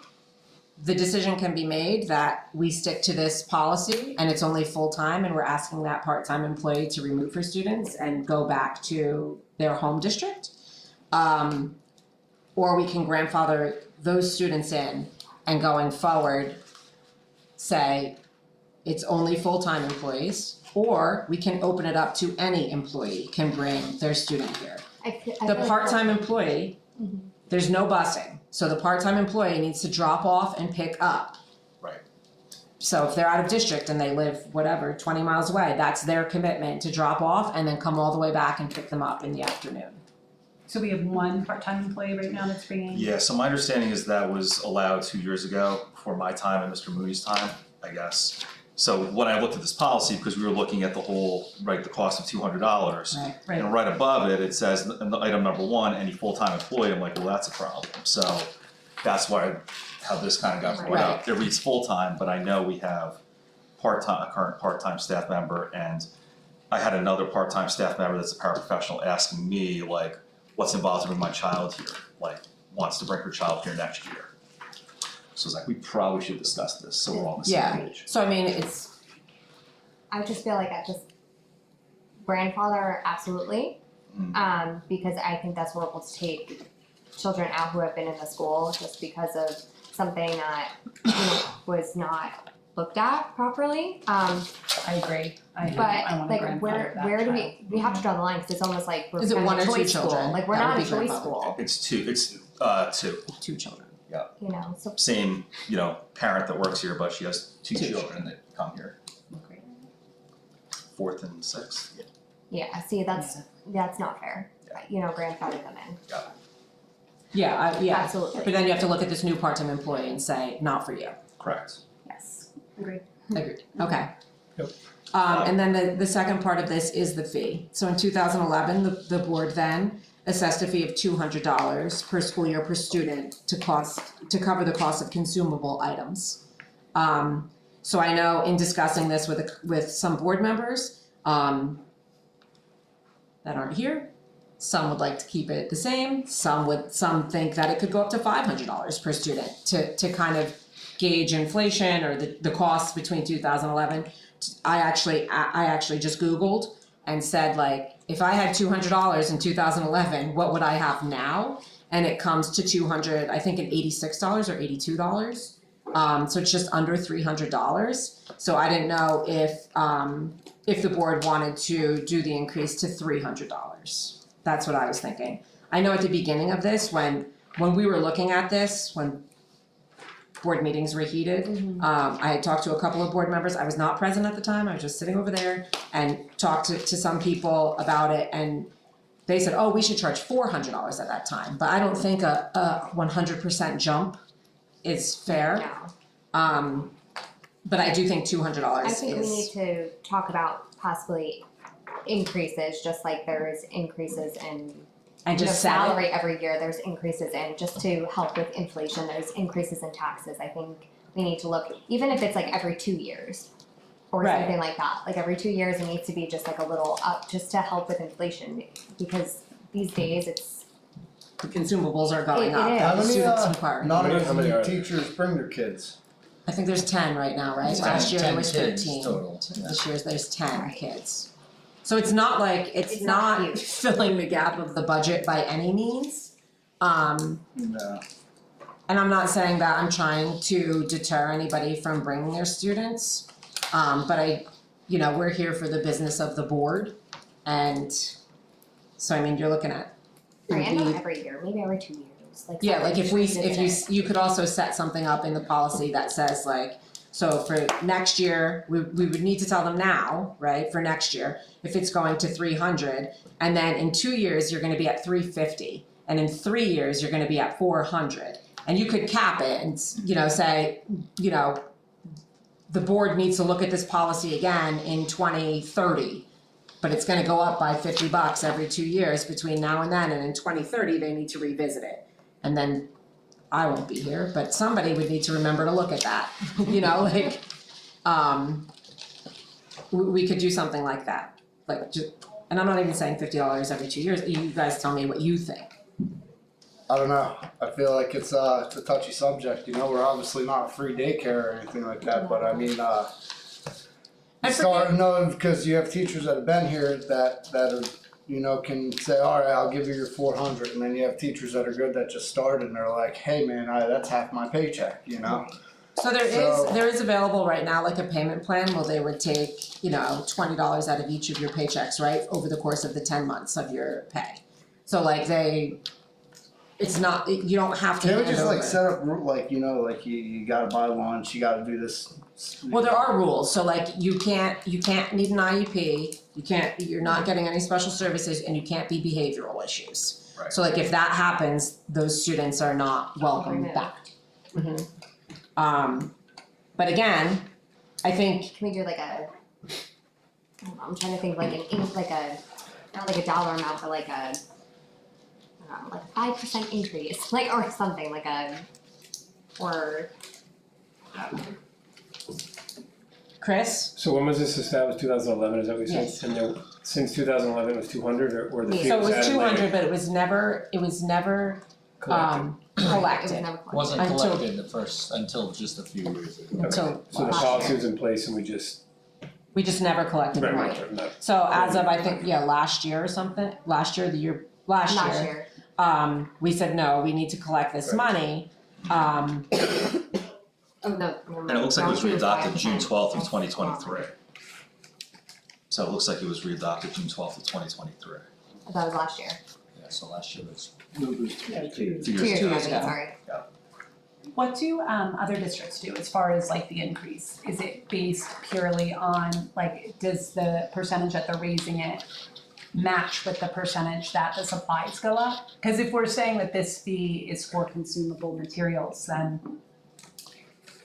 the decision can be made that we stick to this policy and it's only full-time, and we're asking that part-time employee to remove her students and go back to their home district. Or we can grandfather those students in and going forward, say it's only full-time employees, or we can open it up to any employee can bring their student here. I feel The like part-time employee, there's no busing, so the part-time employee needs to drop off and pick up. Right. So if they're out of district and they live, whatever, 20 miles away, that's their commitment to drop off and then come all the way back and pick them up in the afternoon. So we have one part-time employee right now that's bringing. Yeah, so my understanding is that was allowed 2 years ago, before my time and Mr. Moody's time, I guess. So when I looked at this policy, because we were looking at the whole, right, the cost of $200. Right. And right above it, it says, in the item number 1, any full-time employee, I'm like, well, that's a problem. So that's why, how this kind of got brought up. It reads full-time, but I know we have part-time, a current part-time staff member, and I had another part-time staff member that's a paraprofessional asking me, like, what's involved to bring my child here? Like, wants to bring her child here next year. So it's like, we probably should discuss this, so we're all on the same Yeah, page. so I mean, it's, I just feel like I just grandfather absolutely, because I think that's horrible to take children out who have been in the school just because of something that was not looked at properly. I agree. I But wanna like grandfather that where do child. we have to draw the line because it's almost like we're Is it kind of one a or two choice school. children? Like we're That not would a be choice grandfathered. school. It's 2. 2 children. So Same, parent that works here, but she has 2 Two children that come here, Okay. 4th and 6th. yeah, see that's not fair. Grandfather them in. Yeah, Absolutely. but then you have to look at this new part-time employee and say, not for you. Correct. Yes, agreed. Agreed, okay. Yep. And then the second part of this is the fee. So in 2011, the board then assessed a fee of $200 per school year per student to cover the cost of consumable items. So I know in discussing this with some board members, that aren't here, some would like to keep it the same, some think that it could go up to $500 per student to kind of gauge inflation or the costs between 2011. I actually just Googled and said, like, if I had $200 in 2011, what would I have now? And it comes to $286 or $82. So it's just under $300. So I didn't know if the board wanted to do the increase to $300. That's what I was thinking. I know at the beginning of this, when we were looking at this, when board meetings were heated. I had talked to a couple of board members, I was not present at the time, I was just sitting over there and talked to some people about it, and they said, oh, we should charge $400 at that time, but I don't think a 100% jump is fair. No. But I do think $200 I think we need is, to talk about possibly increases, just like there's increases in and you know, just set it. salary every year, there's increases in, just to help with inflation, there's increases in taxes. I think we need to look, even if it's like every 2 years or Right. something like that, like every 2 years, it needs to be just like a little up, just to help with inflation, because these days it's, The consumables are going It up, is. that How the many, students require. not How many are enough there? teachers bring their kids. I think there's 10 right now, right? It's Last year there 10 was kids 13. total, yeah. This year there's 10 Right. kids. So it's not like, it's It's not not huge. filling the gap of the budget by any means. No. And I'm not saying that I'm trying to deter anybody from bringing their students. But we're here for the business of the board. And so, I mean, you're looking at. it right, would and be- not every year, maybe every 2 years, like. Yeah, like if something you could also set something up in the policy that says like, so for next year, we would need to tell them now, right, for next year, if it's going to 300, and then in 2 years, you're gonna be at 350, and in 3 years, you're gonna be at 400. And you could cap it and, say, the board needs to look at this policy again in 2030, but it's gonna go up by $50 every 2 years between now and then, and in 2030, they need to revisit it. And then I won't be here, but somebody would need to remember to look at that, we could do something like that. And I'm not even saying $50 every 2 years, you guys tell me what you think. I don't know, I feel like it's a touchy subject, we're obviously not free daycare or anything like that, but I mean, because you have teachers that have been here that are, can say, all right, I'll give you your 400, and then you have teachers that are good that just started and they're like, hey man, that's half my paycheck, So there is available right now like a payment plan where they would take, $20 out of each of your paychecks, right, over the course of the 10 months of your pay. So it's not, you don't have to Can't we hand just over. set up, you gotta buy lunch, you gotta do this. Well, there are rules, so you can't need an IEP, you're not getting any special services, and you can't be behavioral issues. Right. So if that happens, those students are not welcome Removed. back. But again, I think, Can we do like a, I don't know, I'm trying to think like not like a dollar amount, but like a, I don't know, like a 5% increase, or something, or, I don't know. Chris, So when was this established, 2011, is that what you said? Yes. And then, since 2011 it was 200, or the Yeah. fee so it was was added 200, later? but it was never It was collected. never closed. Wasn't Until- collected until just a few years ago. Until So the last policy year. was in place and we just, We just never collected the money. no. So as of, I think, last year or something, last year, last year, we said, no, we need to collect this Right. money. Oh, no, never mind. And it looks like it was Down to readopted 5%. June 12th of 2023. So it looks like it was readopted June 12th of 2023. That was last year, Yeah, so last year was Yeah, 2 2 years years ago. ago, ago. sorry. What do other districts do as far as the increase? Is it based purely on, does the percentage that they're raising it match with the percentage that the supplies go up? Because if we're saying that this fee is for consumable materials, then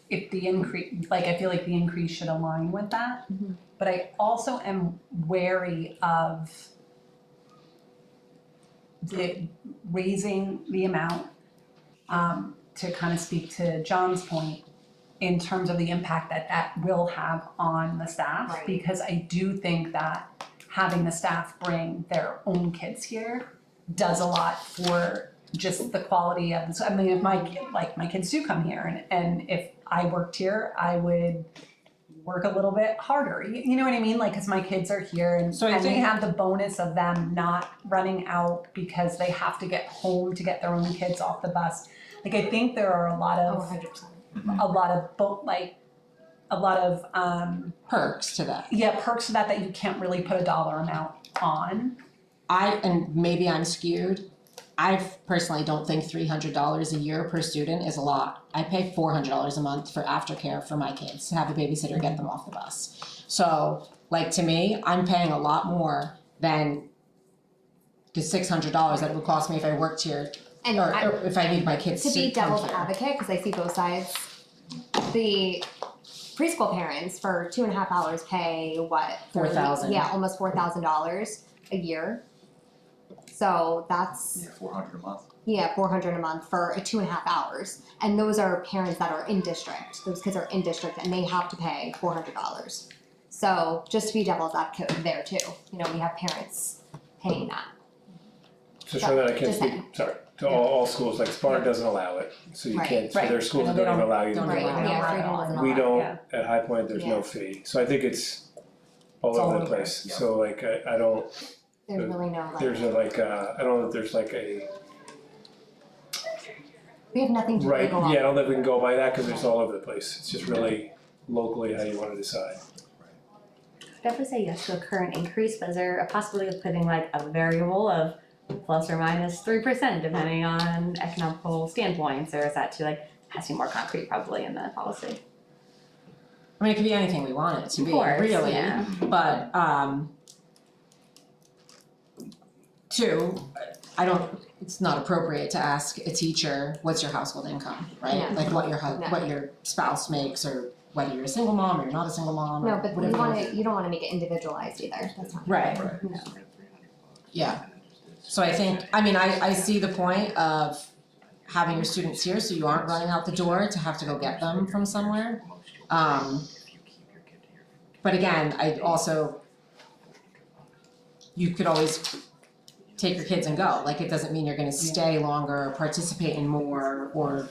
if the increase, I feel like the increase should align with that. Mhm. But I also am wary of the raising the amount, to kind of speak to John's point, in terms of the impact that will have on the staff. Right. Because I do think that having the staff bring their own kids here does a lot for just the quality of, I mean, if my kids do come here and if I worked here, I would work a little bit harder, you know what I mean? Cause my kids are here and So I we think- have the bonus of them not running out because they have to get home to get their own kids off the bus. I think there are a lot Oh, of, 100%. a lot of Perks to that. perks to that you can't really put a dollar amount on. And maybe I'm skewed, I personally don't think $300 a year per student is a lot. I pay $400 a month for aftercare for my kids, to have a babysitter get them off the bus. So, like, to me, I'm paying a lot more than the $600 that it would cost me if I worked here, And or I, if I need my kids to to be come devil's here. advocate, because I see both sides, the preschool parents for 2.5 hours pay what? $4,000. Yeah, almost $4,000 a year. So that's, Yeah, 400 a month. yeah, $400 a month for 2.5 hours. And those are parents that are in district. Those kids are in district and they have to pay $400. So just to be devil's advocate there too, you know, we have parents paying that. So sure that I can't Just speak, saying. sorry, to all schools, like Sparta doesn't allow it, so you Right. can't, so Right. their schools And don't they even allow you to don't do Right, allow it. yeah, it. Freedom doesn't We allow it. don't, Yeah. at High Point, there's no Yeah. fee, so I think it's all It's all over the over. place, Yeah. so like, I don't, There's really no like, there's a like, I don't know if there's like a, we have nothing to right, go on. yeah, I don't know if we can go by that, cause it's all over the place, it's just really locally how you wanna decide. Definitely say yes to a current increase, but is there a possibility of putting like a variable of plus or minus 3% depending on economical standpoints, or is that too like, has to be more concrete probably in the policy? I mean, it could be anything we want it to Of be, course, really. yeah. But two, it's not appropriate to ask a teacher, what's your household income, right? Yeah. Like what your No. what your spouse makes, or whether you're a single mom or you're not a single mom, or No, but whatever. you don't wanna make it individualized either, that's not. Right. No. Yeah. So I think, I mean, I see the point of having your students here, so you aren't running out the door to have to go get them from somewhere. But again, I also, you could always take your kids and go, like, it doesn't mean you're gonna stay longer, participate in more, or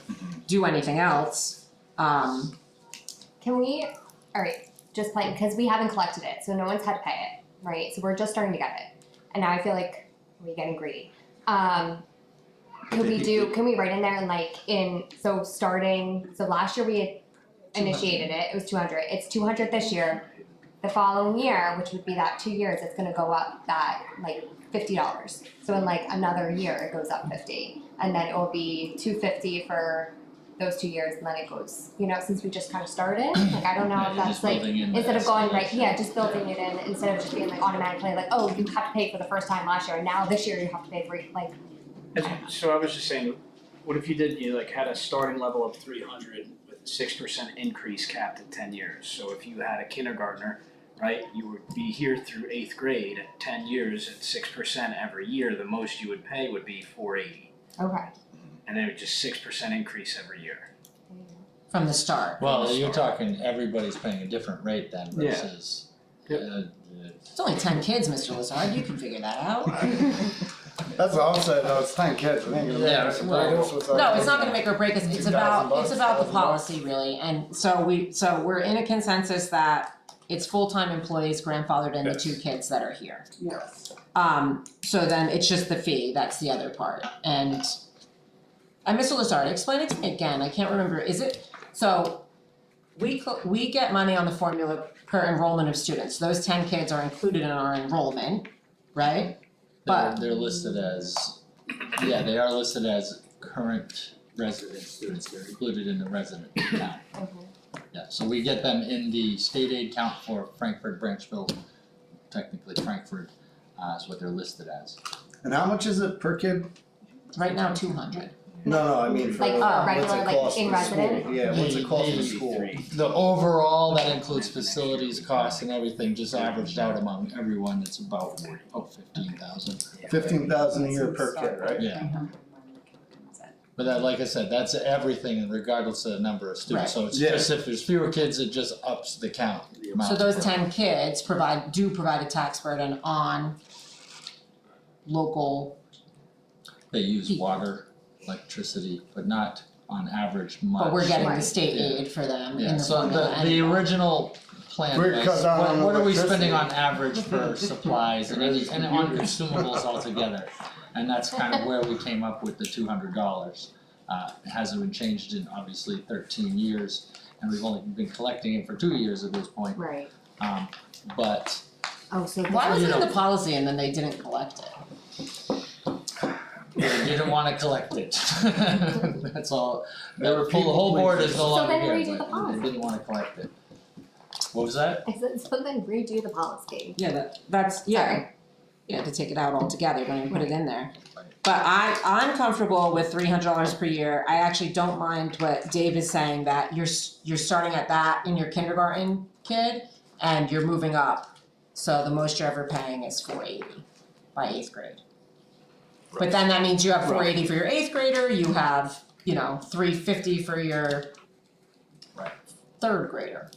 do anything else. Can we, alright, just playing, cause we haven't collected it, so no one's had to pay it, right? So we're just starting to get it. And now I feel like we're getting greedy. Can we write in there and like so last year we had initiated it was 200, it's 200 this year. The following year, which would be that 2 years, it's gonna go up that like $50. So in like another year, it goes up 50. And then it will be 250 for those 2 years, and then it goes, you know, since we just kind of started, like I don't know Yeah, if you're that's just like, building in the instead of going right, escalation. yeah, just building it in, instead of just being like automatically like, oh, you have to pay for the first time last year, and now this year you have to pay for, like, So I was just saying, what if you did, you like had a starting level of 300 with a 6% increase capped at 10 years? So if you had a kindergartner, right, you would be here through 8th grade at 10 years at 6% every year, the most you would pay would be $480. okay. And then it would just 6% increase every year. From the start. Well, you're talking, everybody's paying a different rate then Yeah. versus, It's only 10 kids, Mr. Lazard, you can figure that out. That's what I'm saying, no, it's 10 kids, I think it'll make Yeah, us a well, difference with our No, it's not kids. gonna make or break us, it's 2,000 about bucks, the 1,000 bucks. policy really, and so we're in a consensus that it's full-time employees grandfathered in the Yes. 2 kids that are here. Yes. So then it's just the fee, that's the other part, and Mr. Lazard, explain it to me again, I can't remember, is it, so we get money on the formula per enrollment of students, those 10 kids are included in our enrollment, right? But- they're listed as, yeah, they are listed as current resident students, they're included in the resident count. Yeah, so we get them in the state aid count for Frankfurt, Branchville, technically Frankfurt, is what they're listed as. And how much is it per kid? Right now, 200. No, I mean for Like, the, regular, what's it like, cost in for school? resident? Yeah, what's it cost for The- school? The overall, that includes facilities, costs and everything, just averaged out among everyone, it's about 15,000. 15,000 a year per kid, right? Yeah. But that, like I said, that's everything regardless of the number of students, so it's Yeah. just if there's fewer kids, it just ups the count, the amount. So those per- 10 kids provide a tax burden on local, They use water, electricity, but not on average much. but we're getting the Right. state Yeah. aid for them in Yeah, the so formula the anyway. original plan We're was, cut down on what are we electricity. spending on average for supplies and on consumables altogether? And that's kind of where we came up with the $200. It hasn't been changed in obviously 13 years, and we've only been collecting it for 2 years at this point. Right. But Oh, so this Why was You it in know- the policy and then they didn't collect it? They didn't wanna collect it. That's all. They were the whole board is no So longer then here, redo the but policy. they didn't wanna collect it. What was that? I said, so then redo the policy. Yeah, that's, yeah, yeah, to take it out altogether, don't even put it in there. But I'm comfortable with $300 per year. I actually don't mind what Dave is saying, that you're starting at that in your kindergarten kid and you're moving up. So the most you're ever paying is $480 by 8th grade. But then that means you have $480 for your 8th grader, you have, you know, $350 for your Right. 3rd grader.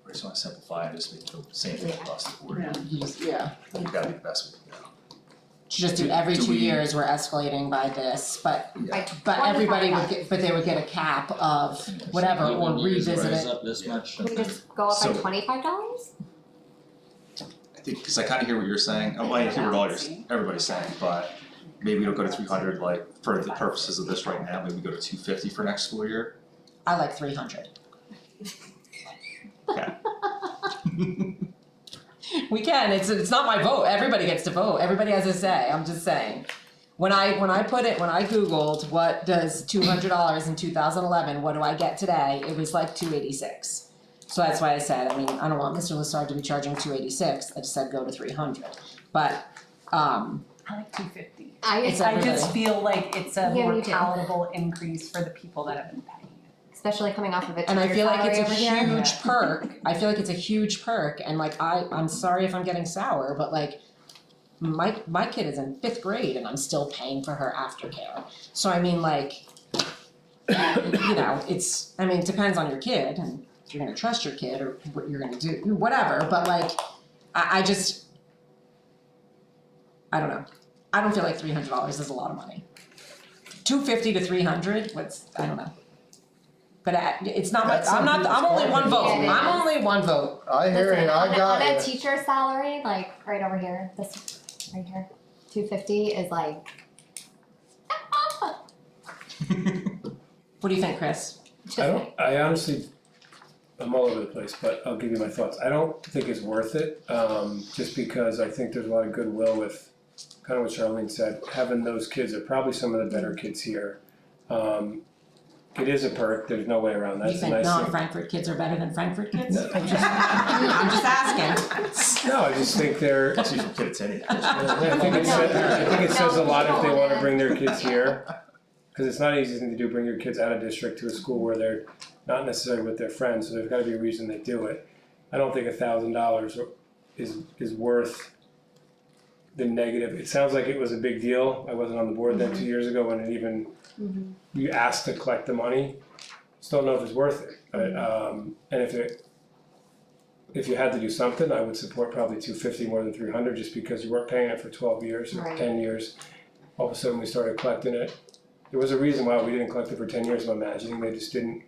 We just wanna simplify and just make the same thing across the board. You just, yeah. We gotta be the best we can go. Just do every Do 2 we- years, we're escalating by this, but By everybody would $25. get, but they would get a cap of whatever, or Even years revisit rise it. up this much. Can we just go up by So- $25? I think, cause I kinda hear what you're saying, well, I hear what all everybody's saying, but maybe we don't go to 300, like, for the purposes of this right now, maybe we go to 250 for next school year. I like 300. Okay. We can, it's not my vote, everybody gets to vote, everybody has a say, I'm just saying. When I Googled what does $200 in 2011, what do I get today, it was like $286. So that's why I said, I mean, I don't want Mr. Lessard to be charging $286, I just said go to 300. But, I like 250. It's I everybody. just feel like it's a Yeah, more me too. palatable increase for the people that have been paying it. Especially coming off of a and I two-year feel like it's salary a over here. huge perk, I feel like it's a huge perk, and like I'm sorry if I'm getting sour, but like my kid is in 5th grade and I'm still paying for her aftercare. So I mean, like, you know, it depends on your kid and if you're gonna trust your kid or what you're gonna do, whatever, but like, I don't know. I don't feel like $300 is a lot of money. $250 to $300, I don't know. But it's not my, That's I'm only one vote, Yeah, it I'm is. only one vote. I hear Listen, you, I got on a you. teacher salary, like right over here, this right here, 250 is like. What do you think, Chris? Just I honestly, I'm all over the place, but I'll give you my thoughts. I don't think it's worth it, just because I think there's a lot of goodwill with, kind of what Charlene said, having those kids are probably some of the better kids here. It is a perk, there's no way around that, You it's a think nice thing. non-Frankfurt kids are better than Frankfurt kids? No. I'm just asking. No, I just think they're, That's usually kids any. I think it says a lot if they wanna bring their kids here. Cause it's not an easy thing to do, bring your kids out of district to a school where they're not necessarily with their friends, so there's gotta be a reason they do it. I don't think $1,000 is worth the negative. It sounds like it was a big deal. I wasn't on the board then 2 years ago when it even, you asked to collect the money. Still don't know if it's worth it. And if you had to do something, I would support probably 250 more than 300, just because you weren't paying it for 12 years or Right. 10 years. All of a sudden we started collecting it. There was a reason why we didn't collect it for 10 years, I'm imagining. They just didn't,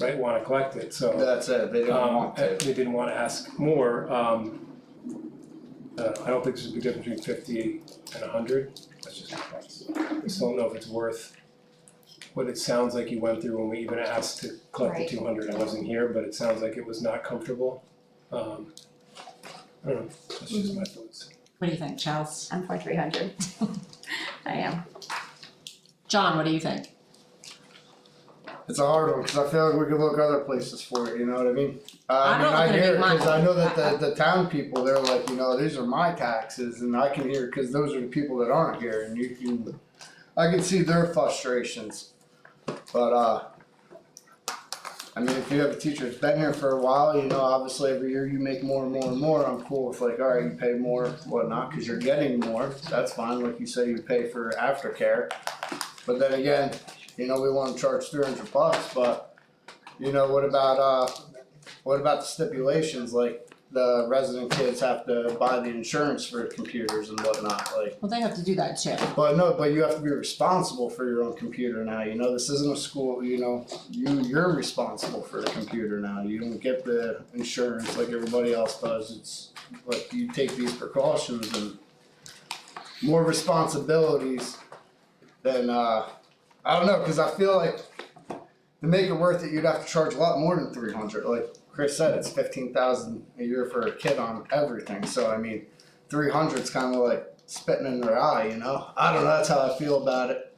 right, wanna collect it, so. That's it, they don't want to. They didn't wanna ask more, I don't think there's a big difference between 50 and 100, that's just my thoughts. I just don't know if it's worth what it sounds like you went through when we even asked to collect the Right. 200, I wasn't here, but it sounds like it was not comfortable. I don't know, that's just my thoughts. What do you think, Chels? I'm for 300. I am. John, what do you think? It's a hard one, cause I feel like we could look other places for it, you know what I mean? I'm not I looking to hear make it, money. cause I know that the town people, they're like, you know, these are my taxes, and I can hear, cause those are the people that aren't here, and you can, I can see their frustrations. But, I mean, if you have a teacher that's been here for a while, you know, obviously every year you make more and more and more, I'm cool with like, alright, you pay more, whatnot, cause you're getting more, that's fine, like you say, you pay for aftercare. But then again, you know, we wanna charge $300, but, you know, what about the stipulations, like the resident kids have to buy the insurance for computers and whatnot, like. Well, they have to do that too. But no, but you have to be responsible for your own computer now, you know, this isn't a school, you know, you're responsible for the computer now, you don't get the insurance like everybody else does, it's like you take these precautions and more responsibilities than, I don't know, cause I feel like to make it worth it, you'd have to charge a lot more than 300, like Chris said, it's 15,000 a year for a kid on everything, so I mean, 300's kinda like spitting in their eye, you know? I don't know, that's how I feel about it.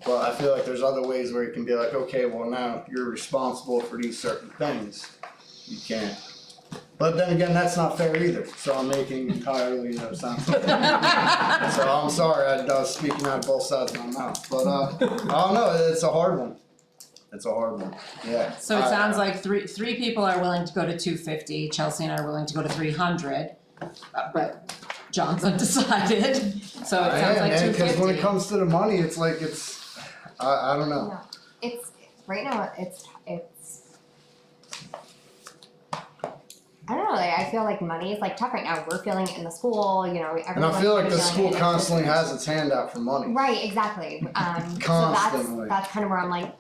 But I feel like there's other ways where you can be like, okay, well now you're responsible for these certain things. You can't. But then again, that's not fair either, so I'm making entirely no sense. So I'm sorry, I was speaking out of both sides of my mouth, but I don't know, it's a hard one. It's a hard one, yeah. So it sounds like three people are willing to go to 250, Chelsea and I are willing to go to 300, but John's undecided, so it sounds like 250. Because when it comes to the money, it's like I don't know. No, it's right now. It's. I don't know. Like, I feel like money is like tough right now. We're feeling it in the school. You know, And I feel like the school constantly has its hand out for money. Right. Exactly. Constantly. So that's kind of where I'm like,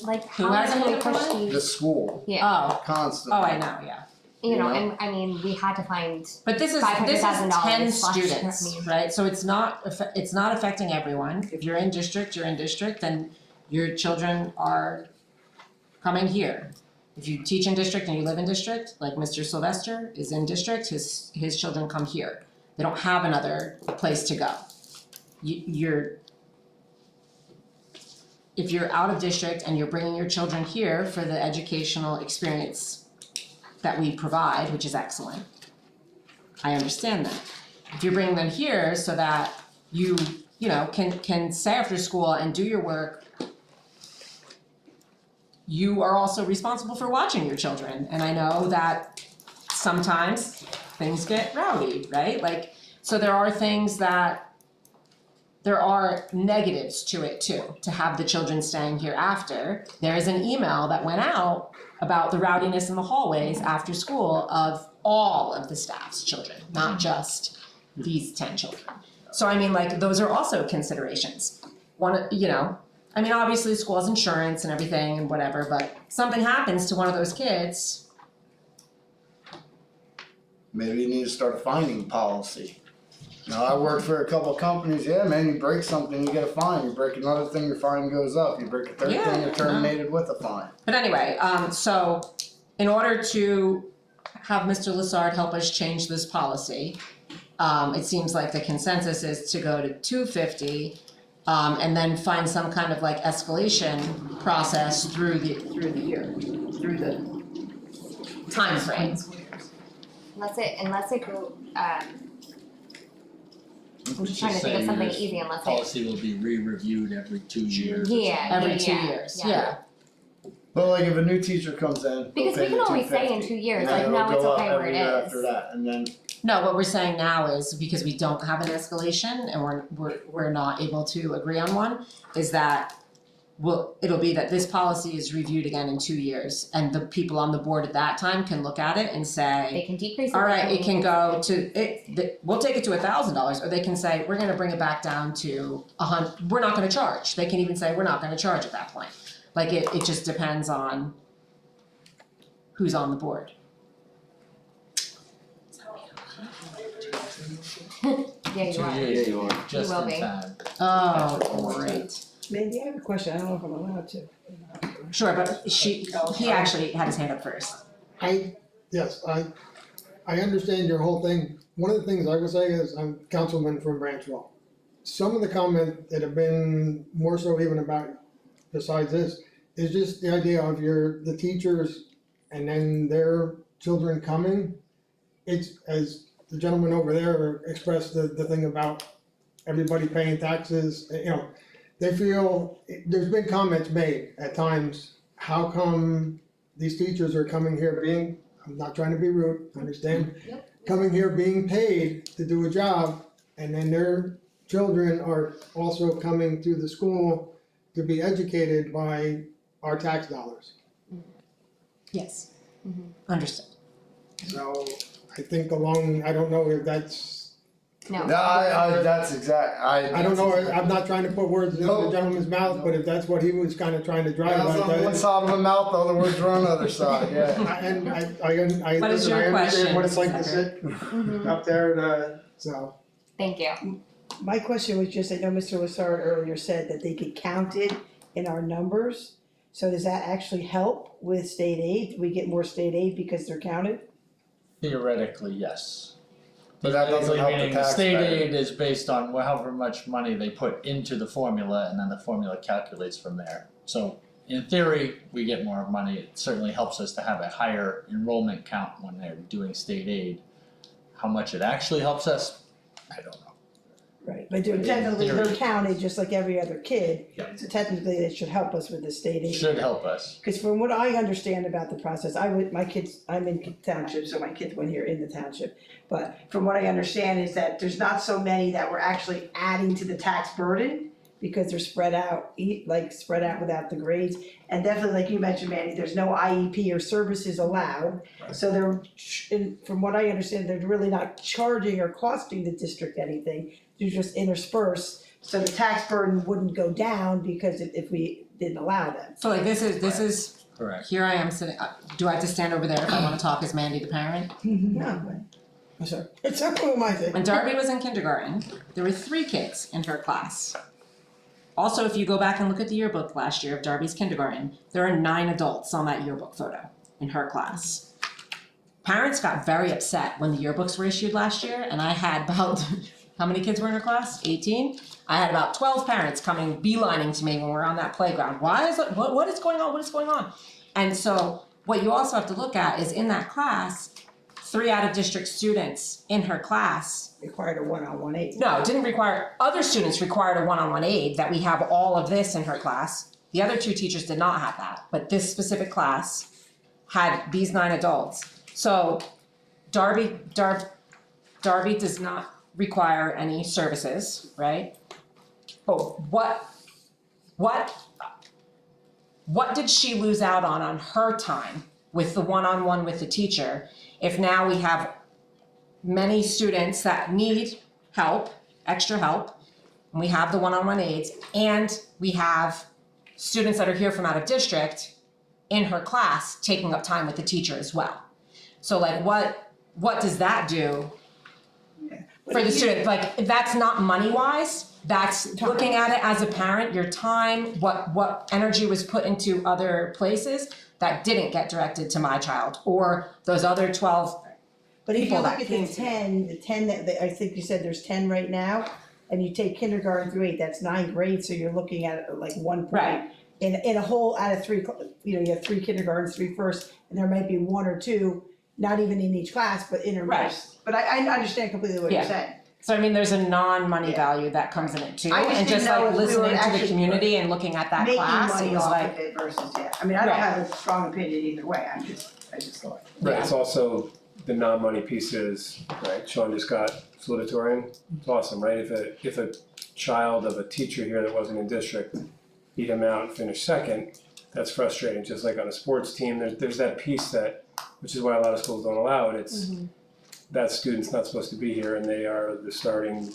like Who how has can it we hand push out? these? The school, Oh, constantly. oh, I know, yeah. You know, Yeah. and I mean, we had to find. But this is $500,000 10 slash- I students, mean- right? So it's not affecting everyone. If you're in district, you're in district, then your children are coming here. If you teach in district and you live in district, like Mr. Sylvester is in district, his children come here. They don't have another place to go. If you're out of district and you're bringing your children here for the educational experience that we provide, which is excellent, I understand that. If you're bringing them here so that you know, can stay after school and do your work, you are also responsible for watching your children. And I know that sometimes things get rowdy, right? Like, so there are negatives to it too, to have the children staying here after. There is an email that went out about the rowdiness in the hallways after school of all of the staff's children, not just these 10 children. So I mean, like, those are also considerations. I mean, obviously school has insurance and everything and whatever, but something happens to one of those kids. Maybe you need to start a finding policy. You know, I worked for a couple of companies, yeah, man, you break something, you get a fine. You break another thing, your fine goes up. You break a third thing, you're terminated with a fine. But anyway, so in order to have Mr. Lassard help us change this policy, it seems like the consensus is to go to 250, and then find some kind of like escalation process through the year, through the timeframe. Unless it go. I'm just trying to think of something easy. Unless it. Policy will be re-reviewed every 2 years. Yeah. Every 2 years, yeah. But like if a new teacher comes in, Because they'll we pay can the always say in 250, 2 years, and like, then no, it'll it's go up okay where every it year is. after that, and then No, what we're saying now is, because we don't have an escalation and we're not able to agree on one, is that it'll be that this policy is reviewed again in 2 years, and the people on the board at that time can look at it and say, They can decrease it. all right, it can go to, we'll take it to $1,000, or they can say, we're gonna bring it back down to we're not gonna charge. They can even say, we're not gonna charge at that point. Like, it just depends on who's on the board. Yeah, you 2 are. years, you are. just will in be. time. Oh, great. Mandy, I have a question, I don't know if I'm allowed to. Sure, but he actually had his hand up first. Yes, I understand your whole thing. One of the things I would say is I'm councilman from Branchville. Some of the comments that have been more so even about, besides this, is just the idea of the teachers and then their children coming. It's, as the gentleman over there expressed the thing about everybody paying taxes, you know, they feel, there's been comments made at times, how come these teachers are coming here being, I'm not trying to be rude, understand? Coming here being paid to do a job, and then their children are also coming to the school to be educated by our tax dollars. Yes. Mhm. Understood. So I think I don't know if that's, No. I that's exact, I don't know, I'm not trying to put words in the gentleman's mouth, but if that's what he was kind of trying to drive That's at, on one side of the mouth, the other words are on the other side, yeah. And I What is listen, I your understand what it's question, like to sit Mhm. up there, so. Thank you. My question was just, I know Mr. Lassard earlier said that they get counted in our numbers. So does that actually help with state aid? We get more state aid because they're counted? Theoretically, yes. But that doesn't help the Meaning taxpayer. state aid is based on however much money they put into the formula, and then the formula calculates from there. So in theory, we get more money. It certainly helps us to have a higher enrollment count when they're doing state aid. How much it actually helps us, I don't know. Right, but they're In technically, they're theory. counted just like every other kid. Yeah. So technically, it should help us with the state aid. Should help us. Cause from what I understand about the process, my kids, I'm in township, so my kids went here in the township. But from what I understand is that there's not so many that we're actually adding to the tax burden because they're spread out, spread out without the grades. And definitely, like you mentioned, Mandy, there's no IEP or services allowed. So they're, from what I understand, they're really not charging or costing the district anything. They're just interspersed, so the tax burden wouldn't go down because if we didn't allow them. So like this is, Correct. here I am sitting, do I have to stand over there if I wanna talk as Mandy the parent? No, I'm sorry, it's not who am I saying? When Darby was in kindergarten, there were 3 kids in her class. Also, if you go back and look at the yearbook last year of Darby's kindergarten, there are 9 adults on that yearbook photo in her class. Parents got very upset when the yearbooks were issued last year, and I had about, how many kids were in her class? 18? I had about 12 parents coming beelining to me when we were on that playground. Why is it, what is going on, what is going on? And so, what you also have to look at is in that class, 3 out-of-district students in her class. Required a one-on-one aid. No, it didn't require, other students required a one-on-one aid, that we have all of this in her class. The other 2 teachers did not have that, but this specific class had these 9 adults. So Darby does not require any services, right? But what did she lose out on her time with the one-on-one with the teacher if now we have many students that need help, extra help, and we have the one-on-one aids, and we have students that are here from out of district in her class taking up time with the teacher as well. So like what does that do for the student? Like that's not money-wise, that's looking at it as a parent, your time, what energy was put into other places that didn't get directed to my child or those other 12. But if you people look that at came the to 10 that, I think you said there's 10 right now, and you take kindergarten through 8, that's 9 grades, so you're looking at like 1 point. Right. In a whole, out of 3, you have 3 kindergartens, 3 first, and there might be 1 or 2, not even in each class, but intermixed. But I understand completely what you're Yeah. saying. So I mean, there's a non-money Yeah. value that comes in it too, I just and didn't just know like if we were listening to the actually community and looking at that class, it Making money was off like, of it versus, I mean, I don't Right. have a strong opinion either way, I just thought. Right, it's also the non-money pieces, right, Sean just got salutatorian, it's awesome, right, if a child of a teacher here that wasn't in district beat him out and finished second, that's frustrating, just like on a sports team, there's that piece that, which is why a lot of schools don't allow it, it's that student's not supposed to be here and they are the starting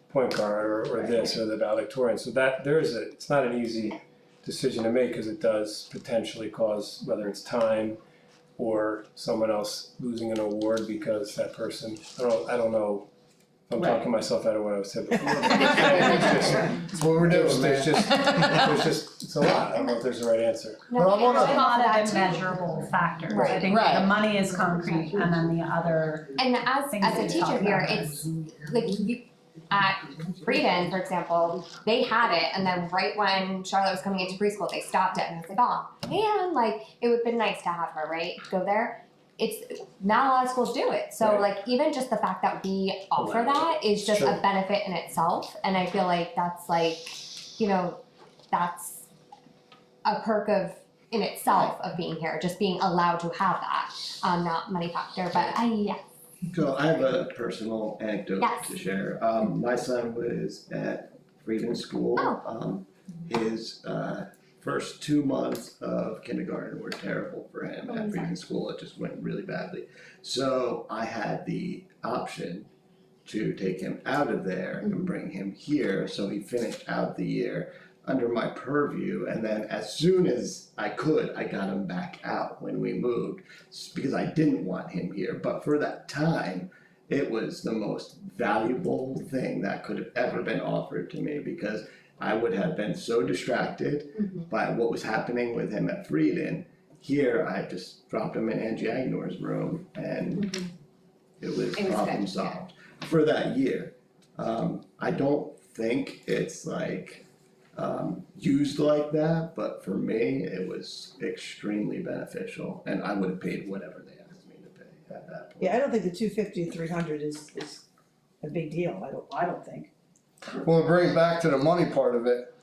point guard or this or the valedictorian, so that it's not an easy decision to make, cause it does potentially cause, whether it's time or someone else losing an award because that person, I don't know if I'm talking myself out of what I was saying before. That's what we're doing, There's man. just, it's a lot, I don't know if there's the right answer. But I wanna- There's a lot of immeasurable factors. I Right. think Right. the money is concrete and then the other And as things a that you teacher talk here, about. it's like you at Breeden, for example, they had it, and then right when Charlotte was coming into preschool, they stopped it, and I was like, oh man, like it would have been nice to have her, right? Go there. It's not a lot of schools do it, so Right. like even just the fact that we offer that is just Sure. a benefit in itself, and I feel like that's like, that's a perk in itself of being here, just being allowed to have that, not money factor, but yeah. So I have a personal anecdote Yes. to share. My son was at Freedom School. Oh. His first 2 months of kindergarten were terrible for him at Freedom School. It just went really badly. So I had the option to take him out of there and bring him here. So he finished out the year under my purview, and then as soon as I could, I got him back out when we moved, because I didn't want him here. But for that time, it was the most valuable thing that could have ever been offered to me, because I would have been so distracted by what was happening with him at Freedom. Here, I just dropped him in Angie Agnor's room, and it was It was problem good, solved. for that year. I don't think it's like, used like that, but for me, it was extremely beneficial, and I would have paid whatever they asked me to pay at that point. Yeah, I don't think the 250 to 300 is a big deal, I don't think. Well, to bring it back to the money part of it,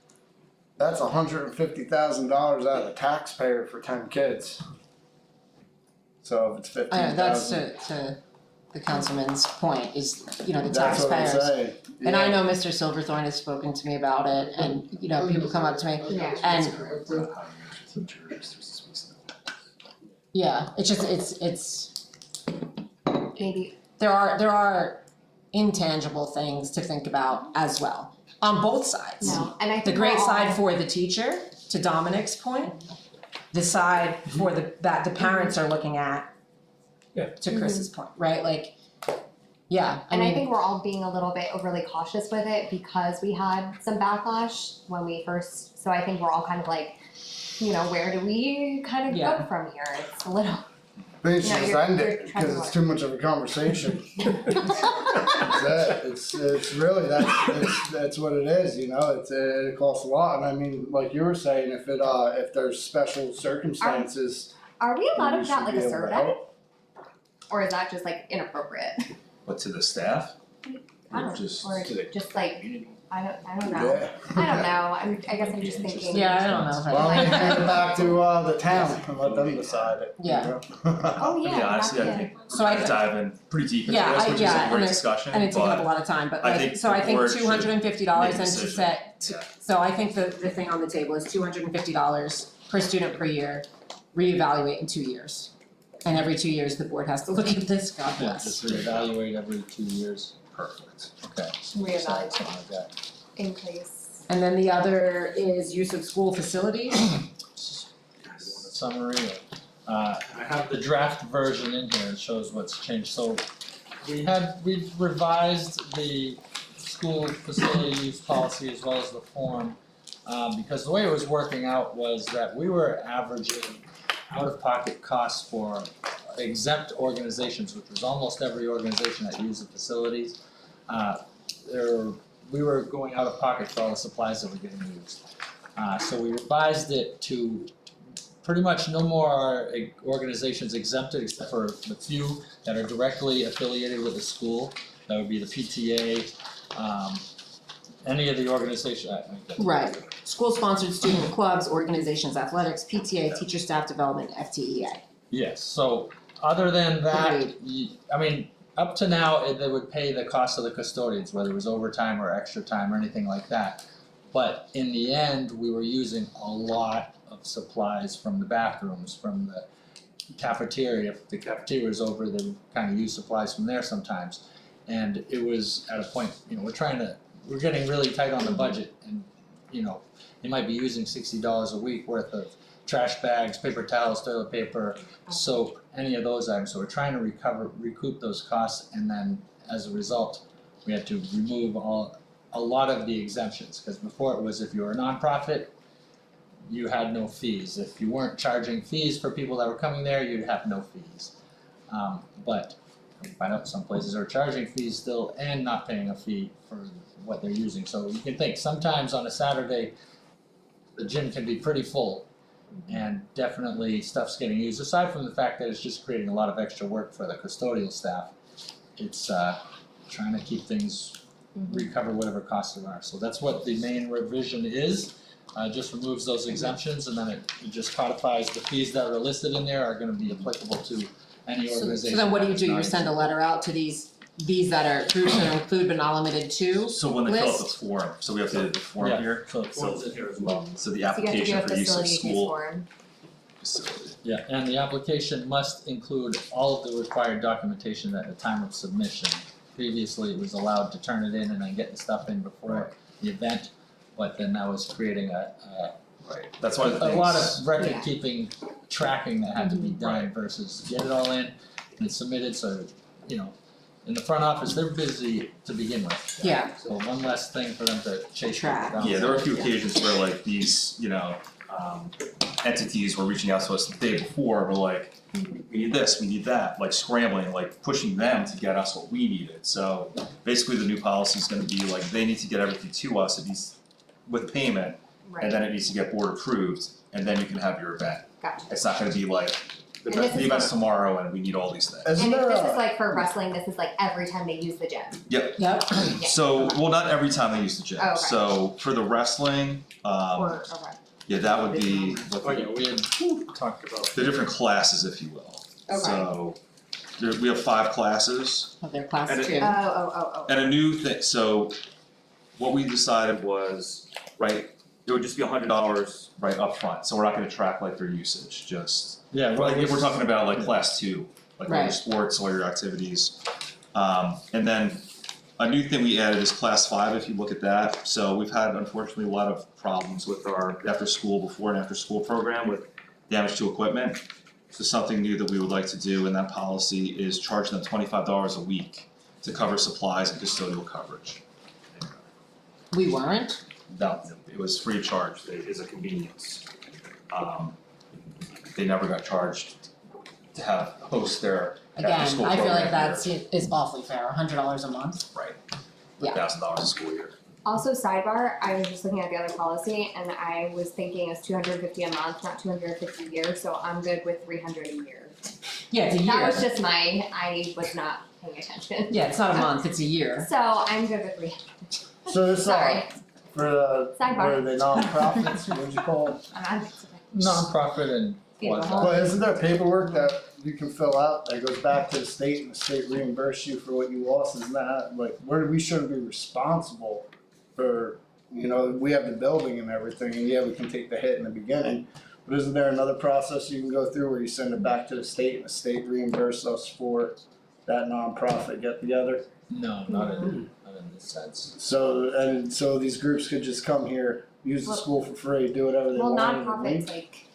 that's $150,000 out of the taxpayer for 10 kids. So if it's 15,000. That's to the councilman's point is, you know, the That's what I'm taxpayers. saying. And I Yeah. know Mr. Silverthorne has spoken to me about it and, you know, people come up to me Yeah. and, yeah, it's just, it's, Maybe, there are intangible things to think about as well, on both sides. no, and I think The we're great all- side for the teacher, to Dominic's point, the side for that the parents are looking at. Yeah. To Chris's point, right, like, yeah, I And I mean, think we're all being a little bit overly cautious with it because we had some backlash when we first, so I think we're all kind of like, you know, where do we kind of Yeah. go from here? It's a little. Maybe we should No, just you're- end you're it, trying because to it's what? too much of a conversation. It's really, that's what it is, you know, it costs a lot, and I mean, like you were saying, if there's special circumstances. Are we allowed we to put out should like be a able to survey? help. Or is that just like inappropriate? But to the staff, I don't, just or to the just like, community. I don't know. Yeah. I don't know, I guess I'm just thinking. yeah, I don't know if I. Why don't we hand it back to, the town and let them decide it, you Yeah. know? Oh, yeah, Yeah, honestly, I that's think So we're I gonna dive in pretty deep into Yeah, this, I- which is yeah, a and great it- discussion, And it's taking up a but lot of time, but I like, think so the I think board should $250 make a and to decision. set, so I think the thing on the table is $250 per student per year, reevaluate in 2 years. And every 2 years, the board has to look at this, God Yeah, bless. just reevaluate every 2 years. perfect. Okay. Reevaluate. Something like that. Increase. And then the other is use of school facilities. Summary, I have the draft version in here, it shows what's changed, so we've revised the school facility use policy as well as the form. Because the way it was working out was that we were averaging out-of-pocket costs for exempt organizations, which was almost every organization that used the facilities. We were going out of pocket for all the supplies that were getting used. So we revised it to pretty much no more organizations exempted except for the few that are directly affiliated with the school. That would be the PTA, any of the organization, Right. School-sponsored student clubs, organizations, athletics, PTA, teacher staff development, FTEA. Yes, so other than that, Agreed. I mean, up to now, they would pay the cost of the custodians, whether it was overtime or extra time or anything like that. But in the end, we were using a lot of supplies from the bathrooms, from the cafeteria. If the cafeteria was over, they would kind of use supplies from there sometimes. And it was at a point, you know, we're getting really tight on the budget and, you know, they might be using $60 a week worth of trash bags, paper towels, toilet paper, soap, any of those items. So we're trying to recoup those costs, and then as a result, we had to remove a lot of the exemptions, because before it was if you were a nonprofit, you had no fees. If you weren't charging fees for people that were coming there, you'd have no fees. But we find out some places are charging fees still and not paying a fee for what they're using. So you can think sometimes on a Saturday, the gym can be pretty full. And definitely stuff's getting used, aside from the fact that it's just creating a lot of extra work for the custodial staff. It's trying to keep things, recover whatever costs there are, so that's what the main revision is. Just removes those exemptions, and then it just codifies the fees that are listed in there are gonna be applicable to any organization. So then what do? that is You not send a letter out to these that are groups that are included but not limited to? So when they fill out the List? form, so we have the form Yeah, here, so the form's in here as well. so the So you have to application do a for use of facility use school form. facility. Yeah, and the application must include all of the required documentation at the time of submission. Previously, it was allowed to turn it in and then get the stuff in before the event, but then that was creating a Right, that's one of the things. lot of record keeping, tracking that had to be done Right. versus get it all in and it's submitted, so, you know, in the front office, they're busy to begin with. Yeah. So one less thing for them to chase Track. down. Yeah, there were a few occasions where like these, entities were reaching out to us the day before, we're like, we need this, we need that, like scrambling, like pushing them to get us what we needed. So basically the new policy is gonna be like, they need to get everything to us, it needs, with payment, Right, and then it needs to get board approved, and then you can have your event. gotcha. It's not gonna be like, And this is event's tomorrow and we need all these things. Isn't And if there this is a, like for wrestling, this is like every time they use the gym. Yep. Yeah. So, well, not every time they use the gym, Oh, okay. so for the wrestling, Or, okay. yeah, that would be what Oh, yeah, we had talked about. the different classes, if you will. Okay. So, we have 5 classes, Of their class And it- too. Oh. and a new thing, so what we decided was, right, it would just be $100 right up front. So we're not gonna track like their usage, just, Yeah, like if we're talking about like class 2, like all your Right. sports, all your activities. And then a new thing we added is class 5, if you look at that. So we've had unfortunately a lot of problems with our after school, before and after school program with damage to equipment. So something new that we would like to do in that policy is charge them $25 a week to cover supplies and custodial coverage. We weren't? No, it was free of charge, it is a convenience. They never got charged to host their Again, after school I feel program like that's is awfully fair, $100 a month. Right, Yeah. $1,000 a school year. Also, sidebar, I was just looking at the other policy and I was thinking it's $250 a month, not $250 a year, so I'm good with $300 a year. Yeah, it's a year. That was just I was not paying attention. Yeah, it's not a month, it's a year. So I'm good with $300. so this, Sorry. for the, Sidebar. what are they, nonprofits, what'd you call it? Nonprofit and whatnot. Well, isn't there paperwork that you can fill out that goes back to the state and the state reimburse you for what you lost? Isn't that, like, we shouldn't be responsible for, you know, we have the building and everything, and yeah, we can take the hit in the beginning. But isn't there another process you can go through where you send it back to the state and the state reimburse us for that nonprofit get together? No, not in this sense. So these groups could just come here, use the school for free, do whatever they Well, want. and nonprofits, leave? like,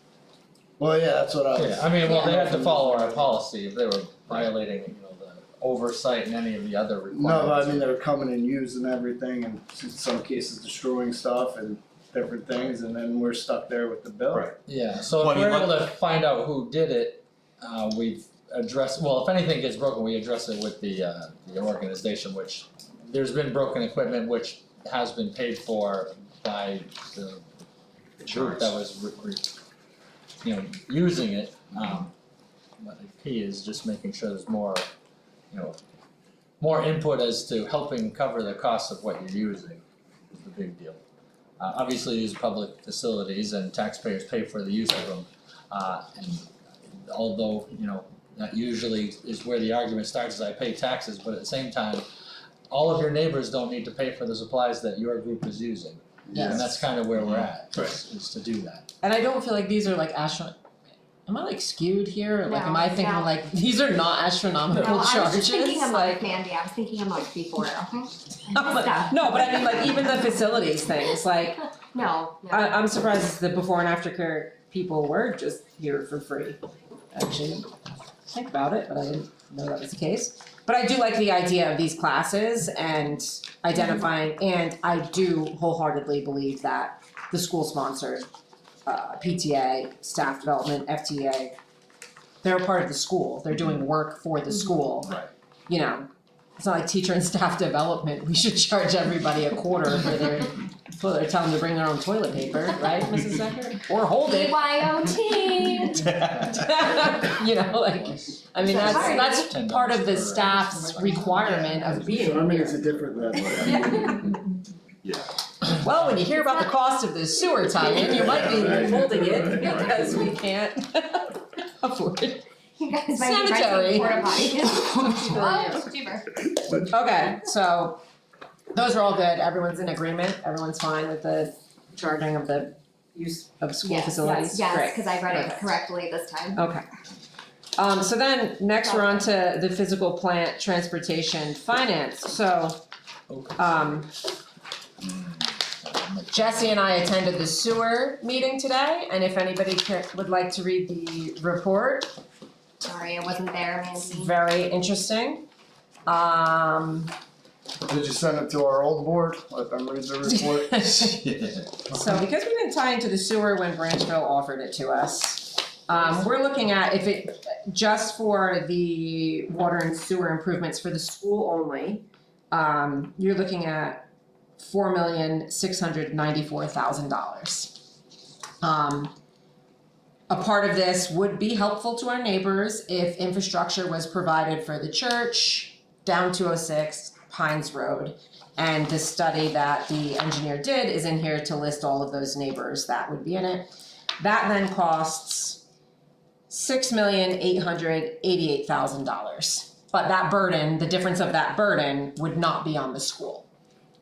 Well, yeah, that's what I was. Yeah, I mean, well, they had to follow our policy if they were violating, you know, the oversight and any of the other requirements. No, but I mean, they were coming and using everything and in some cases destroying stuff and different things, and then we're stuck there with the bill. Right. Yeah, so Well, if I mean, we're able to find out who did it, we've addressed, well, if anything gets broken, we address it with the organization, which there's been broken equipment which has been paid for by the group that was using it. But the key is just making sure there's more, more input as to helping cover the cost of what you're using is the big deal. Obviously, these are public facilities and taxpayers pay for the use of them. And although, that usually is where the argument starts, is I pay taxes, but at the same time, all of your neighbors don't need to pay for the supplies that your group is using. Yes. And that's kind of where we're at, is to do that. And I don't feel like these are like am I like skewed here? Or like am I thinking No. like these are not astronomical no, I was charges? just thinking a like month, Mandy, I was thinking a month before, okay? I'm like, no, but I mean like even the facilities things, like No, I'm surprised the before and after care people were just here for free. Actually, think about it, but I didn't know that was the case. But I do like the idea of these classes and identifying, and I do wholeheartedly believe that the school sponsored PTA, staff development, FTA, they're a part of the school. They're doing work for the school. Right. You know, it's not like teacher and staff development. We should charge everybody a quarter for their, tell them to bring their own toilet paper, right, Mrs. Secker? Or hold it. BYOT. You know, like, I mean, that's $10 part of the per- staff's requirement of being So I mean, here. it's a different level. Yeah. Well, when you hear about the cost of the sewer tie-in, you might be Right. holding it because we can't afford it. You guys might be Sanitary. renting porta potties. Oh, it's cheaper. Okay, so those are all good. Everyone's in agreement. Everyone's fine with the charging of the use of school facilities. Yes, Great. because I read it Great. correctly this time. Okay. So then, next we're on to the physical plant transportation finance. So, Jesse and I attended the sewer meeting today, and if anybody would like to read the report, Sorry, I wasn't there, it's Mandy. very interesting. Did you send it to our old board, let them read the report? So because we didn't tie into the sewer when Branchville offered it to us, We're looking at if it, just for the water and sewer improvements for the school only, you're looking at $4,694,000. A part of this would be helpful to our neighbors if infrastructure was provided for the church, down 206, Pines Road. And the study that the engineer did is in here to list all of those neighbors that would be in it. That then costs $6,888,000. But that burden, the difference of that burden would not be on the school.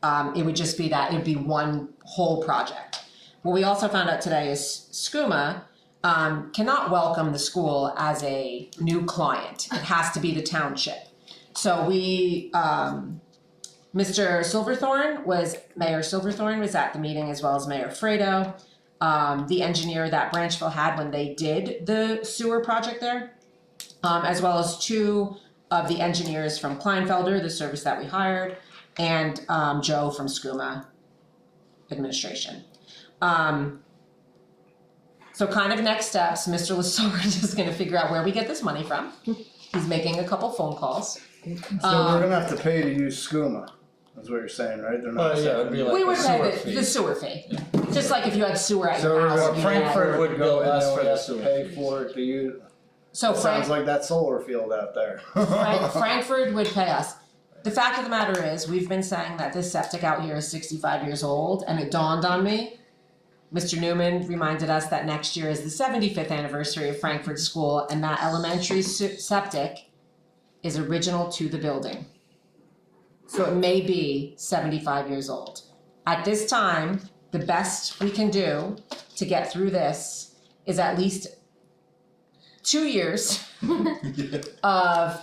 It would just be that, it'd be one whole project. What we also found out today is SCUMA cannot welcome the school as a new client. It has to be the township. So we, Mayor Silverthorne was at the meeting, as well as Mayor Fredo. The engineer that Branchville had when they did the sewer project there, as well as two of the engineers from Kleinfelder, the service that we hired, and Joe from SCUMA administration. So kind of next steps, Mr. Lasorge is gonna figure out where we get this money from. He's making a couple phone calls. So we're gonna have to pay to use SCUMA, that's what you're saying, right? They're not. Yeah, it'd be like We a would sewer pay fee. the sewer fee, just like if you had sewer at So your we're house. gonna you had- Frankfurt would bill us for the have to sewer pay fees. for it to use. So Sounds like that solar field out there. Frankfurt would pay us. The fact of the matter is, we've been saying that this septic out here is 65 years old, and it dawned on me. Mr. Newman reminded us that next year is the 75th anniversary of Frankfurt School, and that elementary septic is original to the building. So it may be 75 years old. At this time, the best we can do to get through this is at least 2 years of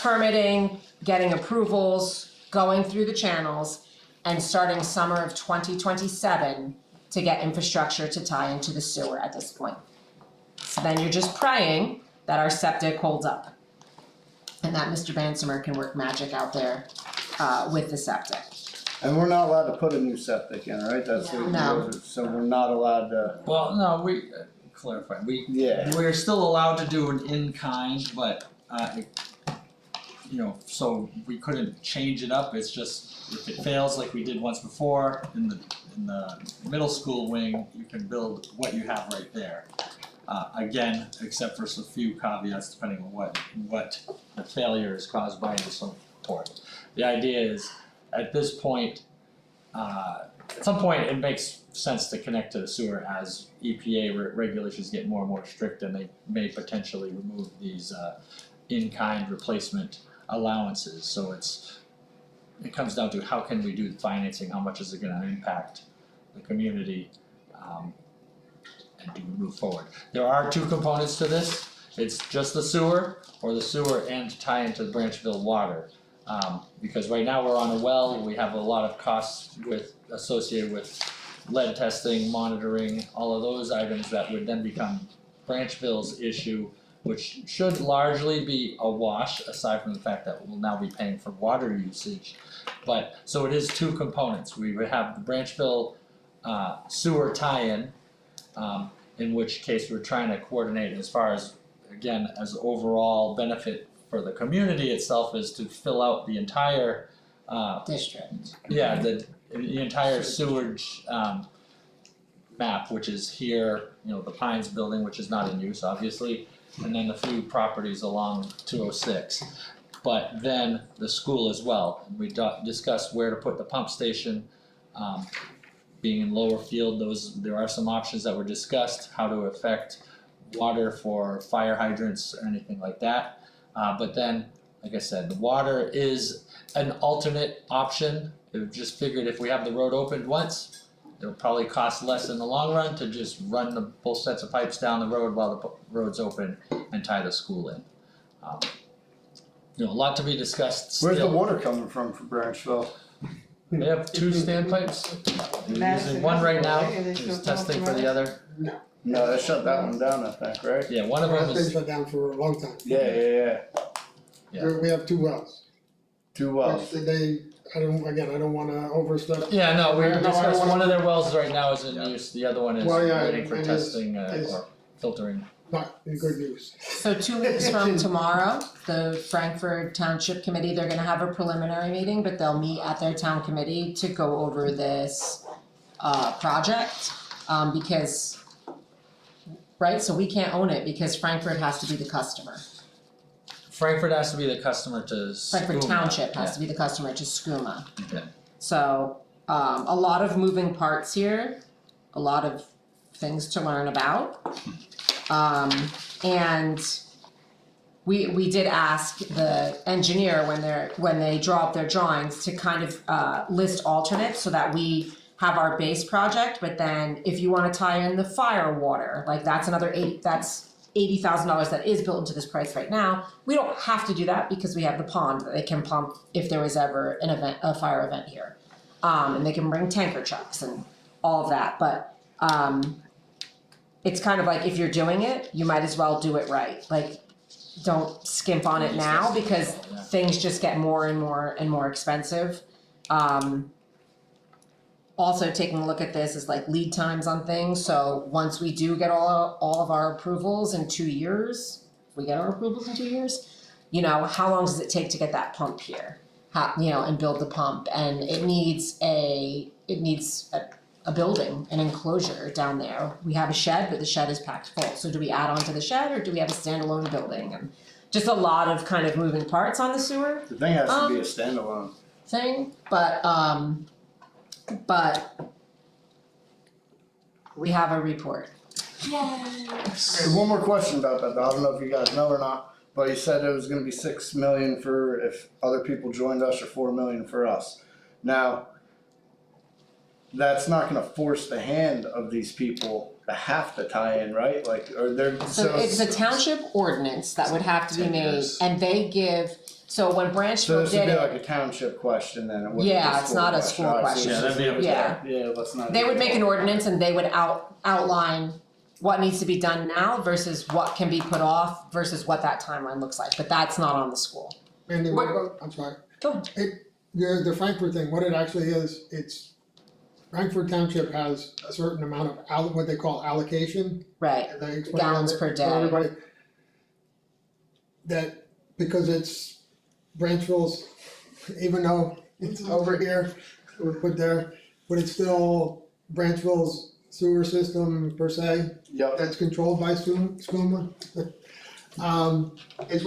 permitting, getting approvals, going through the channels, and starting summer of 2027 to get infrastructure to tie into the sewer at this point. So then you're just praying that our septic holds up and that Mr. Bansimer can work magic out there with the septic. And we're not allowed to put a new septic in, right? That's what No. so we're not allowed to, Well, no, we, clarify, yeah. we're still allowed to do an in-kind, but, so we couldn't change it up, it's just, if it fails like we did once before, in the middle school wing, you can build what you have right there. Again, except for some few caveats depending on what the failure is caused by and so forth. The idea is, at this point, at some point, it makes sense to connect to the sewer as EPA regulations get more and more strict, and they may potentially remove these in-kind replacement allowances. So it comes down to how can we do the financing, how much is it gonna impact the community, and do we move forward. There are two components to this, it's just the sewer, or the sewer and tie into the Branchville water. Because right now we're on a well, we have a lot of costs associated with lead testing, monitoring, all of those items that would then become Branchville's issue, which should largely be a wash, aside from the fact that we'll now be paying for water usage. But, so it is two components, we would have the Branchville sewer tie-in, in which case we're trying to coordinate as far as, again, as overall benefit for the community itself is to fill out the entire District. yeah, the entire sewage map, which is here, the Pines building, which is not in use, obviously, and then a few properties along 206. But then the school as well, we discussed where to put the pump station, being in Lower Field, there are some options that were discussed, how to affect water for fire hydrants or anything like that. But then, like I said, the water is an alternate option. It just figured if we have the road opened once, it'll probably cost less in the long run to just run both sets of pipes down the road while the road's open and tie the school in. A lot to be discussed still. Where's the water coming from for Branchville? They have two standpipes. They're using one right now, just testing for the other. No, they shut that one down, I think, right? Yeah, one of them That's been is, shut down for a long time. Yeah. Yeah. We have 2 wells. 2 wells. Which I don't wanna overstep. yeah, no, we No, I don't discussed, wanna- one of their wells right now is in use, the other one is Well, yeah, waiting for it is- testing is- or filtering. not in good use. So 2 weeks from tomorrow, the Frankfurt Township Committee, they're gonna have a preliminary meeting, but they'll meet at their town committee to go over this project. Because, right, so we can't own it because Frankfurt has to be the customer. Frankfurt has to be the customer to Frankfurt Skooma. Township has Yeah. to be the customer to Skooma. Okay. So, a lot of moving parts here, a lot of things to learn about. And we did ask the engineer when they draw up their drawings to kind of list alternates so that we have our base project, but then if you wanna tie in the fire water, like that's another $80,000 that is built into this price right now. We don't have to do that because we have the pond that they can pump if there was ever a fire event here. And they can bring tanker trucks and all of that, but it's kind of like if you're doing it, you might as well do it right. Like, don't skimp on it now because things just get more and more and more expensive. Also taking a look at this is like lead times on things, so once we do get all of our approvals in 2 years, if we get our approvals in 2 years, how long does it take to get that pump here? And build the pump, and it needs a building, an enclosure down there. We have a shed, but the shed is packed full, so do we add on to the shed or do we have a standalone building? And just a lot of kind of moving parts on the sewer The thing has to be a standalone. thing, but we have a report. Yay. Hey, one more question about that, though. I don't know if you guys know or not, but you said it was gonna be 6 million for if other people joined us or 4 million for us. Now, that's not gonna force the hand of these people to have to tie in, right? Like, or they're, So it's a township ordinance that would have to be 10 made, years. and they give, so when So Branchville this would did be it, like a township question then, it wouldn't be Yeah, a it's school not a question. school Alright, so question. it's Yeah, that'd be up to just- Yeah, let's not. they do would make that. an ordinance and they would outline what needs to be done now versus what can be put off versus what that timeline looks like, but that's not on the school. Andy, What- what about, I'm sorry. Go. The Frankfurt thing, what it actually is, it's, Frankfurt Township has a certain amount of what they call allocation. Right, And they explain Gallons that per for day. everybody. That, because it's Branchville's, even though it's over here, we put there, but it's still Branchville's sewer system per se. Yep. That's controlled by Skooma. It's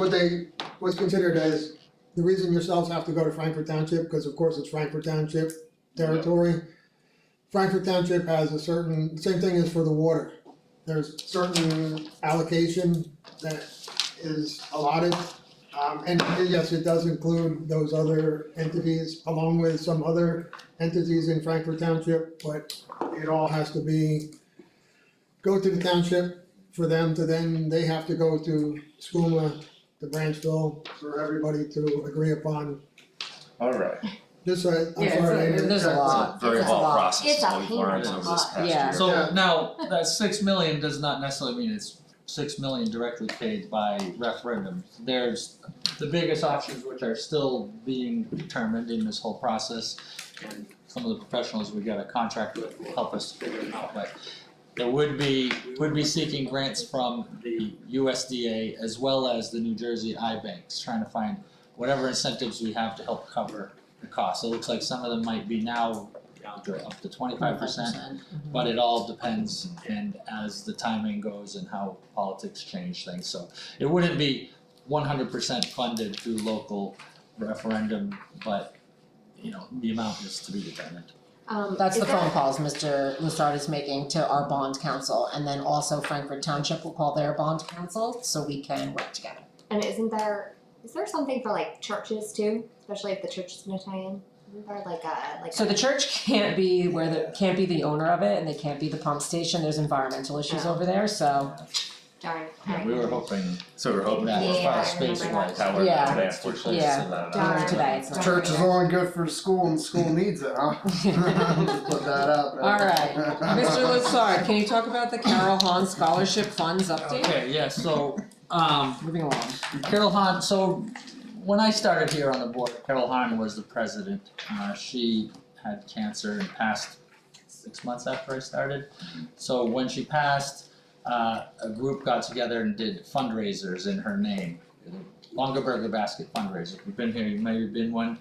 what's considered as, the reason yourselves have to go to Frankfurt Township, because of course it's Frankfurt Township territory. Frankfurt Township has a certain, same thing as for the water. There's certain allocation that is allotted. And yes, it does include those other entities along with some other entities in Frankfurt Township, but it all has to go to the township for them to then, they have to go to Skooma, to Branchville, for everybody to agree upon. Alright. This, I'm Yeah, sorry. there's a lot. Very It's a involved lot. process, It's a what we've pain learned in the over this butt. past Yeah. year. So now, that 6 million does not necessarily mean it's 6 million directly paid by referendum. There's the biggest options which are still being determined in this whole process. And some of the professionals we got a contract with will help us figure it out, but there would be seeking grants from the USDA as well as the New Jersey I-Banks, trying to find whatever incentives we have to help cover the cost. So it looks like some of them might be now down to up to 25%. But it all depends, and as the timing goes and how politics change things, so it wouldn't be 100% funded through local referendum, but the amount is to be determined. That's is the there- phone calls Mr. Lessard is making to our bond council, and then also Frankfurt Township will call their bond council, so we can work together. And is there something for like churches too, especially if the church is gonna tie in? Isn't there like So the church can't be the owner of it, and they can't be the pump station, there's environmental issues Yeah. over there, so, darn, We were hoping So we're hoping that Yeah, as far I as space remember wise. However, Yeah. today unfortunately Yeah. it's not. Darn. today it's not. Church is only good for the school and the school needs it, huh? Just put that out there. Alright, Mr. Lessard, can you talk about the Carol Hahn Scholarship Funds update? Okay, yeah, so Moving along. Carol Hahn, so when I started here on the board, Carol Hahn was the president. She had cancer and passed 6 months after I started. So when she passed, a group got together and did fundraisers in her name. Longaberger Basket fundraiser. If you've been here, you may have been one.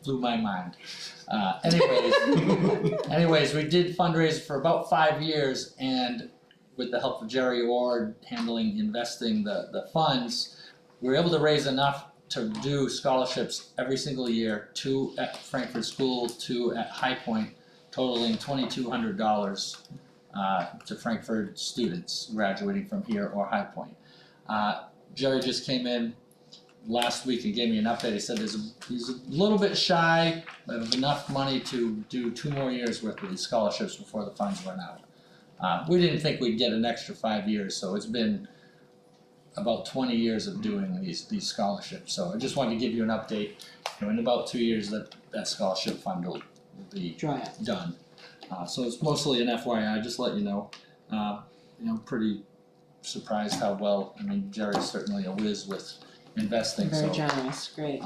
Blew my mind. Anyways, we did fundraise for about 5 years, and with the help of Jerry Ord investing the funds, we were able to raise enough to do scholarships every single year, 2 at Frankfurt School, 2 at High Point, totaling $2,200 to Frankfurt students graduating from here or High Point. Jerry just came in last week and gave me an update. He said he's a little bit shy of enough money to do 2 more years worth of these scholarships before the funds run out. We didn't think we'd get an extra 5 years, so it's been about 20 years of doing these scholarships. So I just wanted to give you an update. In about 2 years, that scholarship fund will be done. So it's mostly an FYI, just let you know. I'm pretty surprised how well, Jerry's certainly a whiz with investing, Very so generous, great.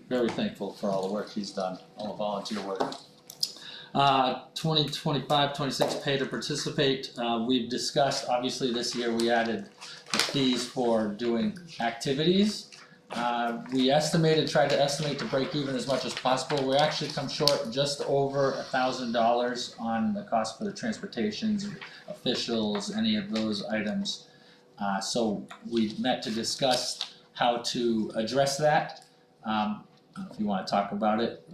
very thankful for all the work he's done, all the volunteer work. 2025-26 pay to participate, we've discussed, obviously this year we added the fees for doing activities. We tried to estimate to break even as much as possible. We actually come short just over $1,000 on the cost for the transportations, officials, any of those items. So we met to discuss how to address that. I don't know if you want to talk about it.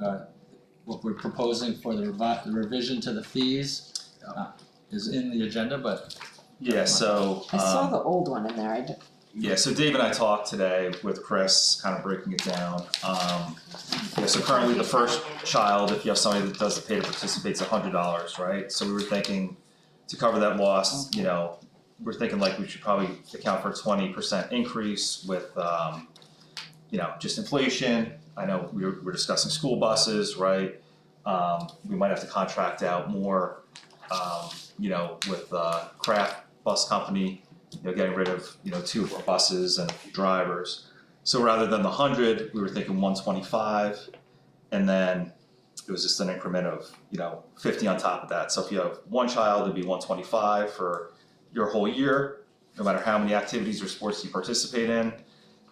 What we're proposing for the revision to the fees is in the agenda, but Yeah, so. I saw the old one in there, Yeah, so Dave and I talked today with Chris, kind of breaking it down. So currently the first child, if you have somebody that does the pay to participate, is $100, right? So we were thinking to cover that loss, we're thinking like we should probably account for a 20% increase with, just inflation. I know we're discussing school buses, right? We might have to contract out more, with Craft Bus Company, getting rid of, 2 of our buses and drivers. So rather than the 100, we were thinking 125, and then it was just an increment of, 50 on top of that. So if you have 1 child, it'd be 125 for your whole year, no matter how many activities or sports you participate in.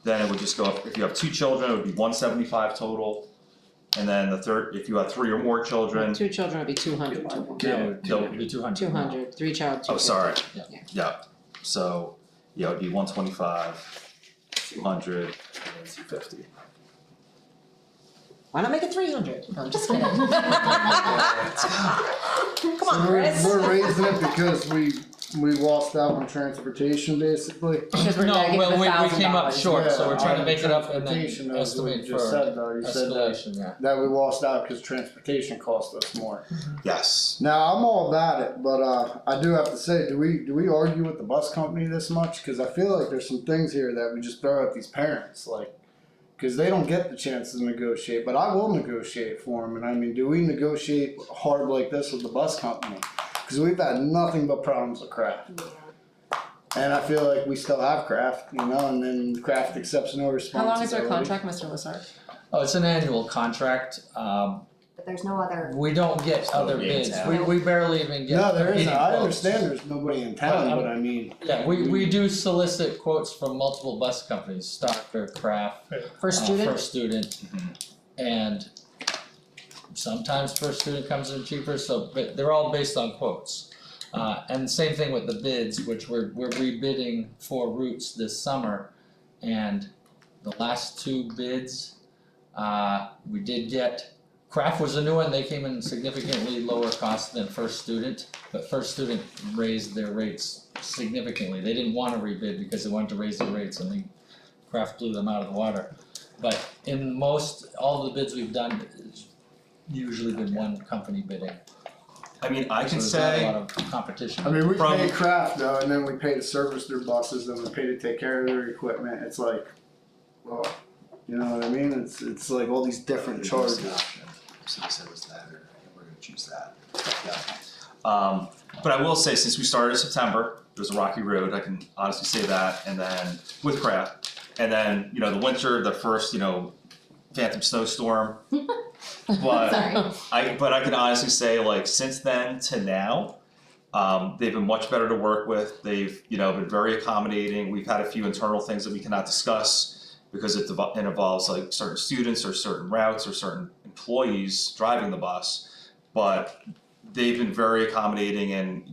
Then it would just go up, if you have 2 children, it would be 175 total. And then the third, if you have 3 or more children. 2 children would be 200 total. it would be 200. 200, 3 child, 250. Oh, sorry. Yeah. Yeah. So, it would be 125, 200, and then 250. Why not make it 300? No, I'm just kidding. Come on, So Chris. we're raising it because we lost out on transportation basically. Because we're No, negative well, we came up $1,000. short, so we're trying to make it up and Transportation, then as we estimate just for said though, you said that, escalation, yeah. that we lost out because transportation cost us more. Yes. Now, I'm all about it, but I do have to say, do we argue with the bus company this much? Because I feel like there's some things here that we just throw at these parents, like, because they don't get the chance to negotiate, but I will negotiate for them. And do we negotiate hard like this with the bus company? Because we've had nothing but problems with Kraft. And I feel like we still have Kraft, and then Kraft accepts no How responsibility. long is their contract, Mr. Lissard? Oh, it's an annual contract, But there's no other. we don't get There's other nobody in bids, town. we barely even get No, there isn't. any I quotes. understand there's nobody in town, Well, but Yeah, we do solicit quotes from multiple bus companies, Stocker, Kraft, First student? First Student, and sometimes First Student comes in cheaper, but they're all based on quotes. And same thing with the bids, which we're rebidding 4 routes this summer, and the last 2 bids, we did get, Kraft was a new one, they came in significantly lower cost than First Student, but First Student raised their rates significantly. They didn't want to rebid because they wanted to raise their rates, and Kraft blew them out of the water. But in all the bids we've done, it's usually been one company bidding. I can So there's say. not a lot of competition. we From- pay Kraft though, and then we pay to service their buses, and we pay to take care of their equipment. It's like, well, you know what I mean? It's like all these different charges. So they said it was that, or we're gonna choose that. Yeah. But I will say, since we started in September, it was a rocky road, I can honestly say that, and then with Kraft. And then, the winter, the first, phantom snowstorm. But Sorry. I can honestly say, like, since then to now, They've been much better to work with. They've, been very accommodating. We've had a few internal things that we cannot discuss because it involves like certain students or certain routes or certain employees driving the bus. But they've been very accommodating and,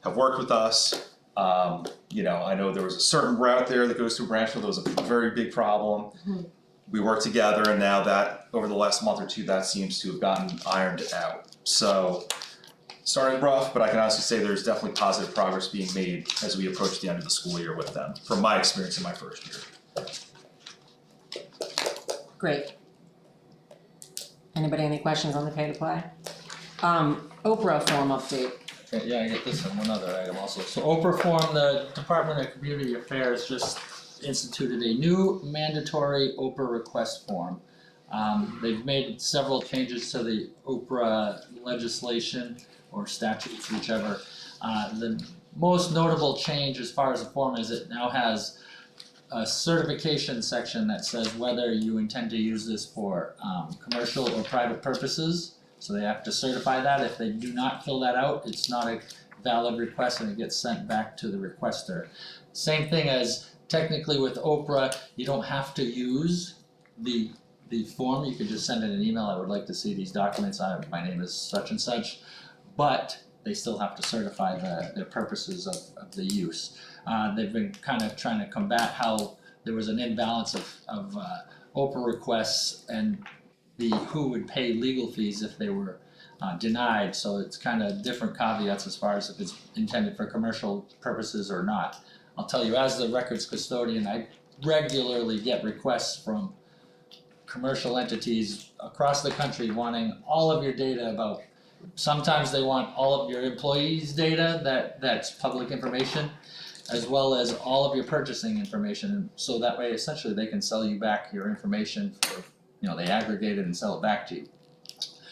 have worked with us. I know there was a certain route there that goes through Branchville that was a very big problem. We worked together, and now that over the last month or two, that seems to have gotten ironed out. So started rough, but I can honestly say there's definitely positive progress being made as we approach the end of the school year with them, from my experience in my first year. Great. Anybody any questions on the pay to play? Oprah form update. Okay, yeah, I get this and one other item also. So Oprah Forum, the Department of Community Affairs just instituted a new mandatory Oprah request form. They've made several changes to the Oprah legislation or statutes, whichever. The most notable change as far as the form is it now has a certification section that says whether you intend to use this for commercial or private purposes. So they have to certify that. If they do not fill that out, it's not a valid request and it gets sent back to the requester. Same thing as technically with Oprah, you don't have to use the form, you can just send in an email, I would like to see these documents, my name is such and such, but they still have to certify the purposes of the use. They've been kind of trying to combat how there was an imbalance of Oprah requests and who would pay legal fees if they were denied, so it's kind of different caveats as far as if it's intended for commercial purposes or not. I'll tell you, as the records custodian, I regularly get requests from commercial entities across the country wanting all of your data about, sometimes they want all of your employees' data that's public information, as well as all of your purchasing information, and so that way essentially they can sell you back your information for, they aggregate it and sell it back to you.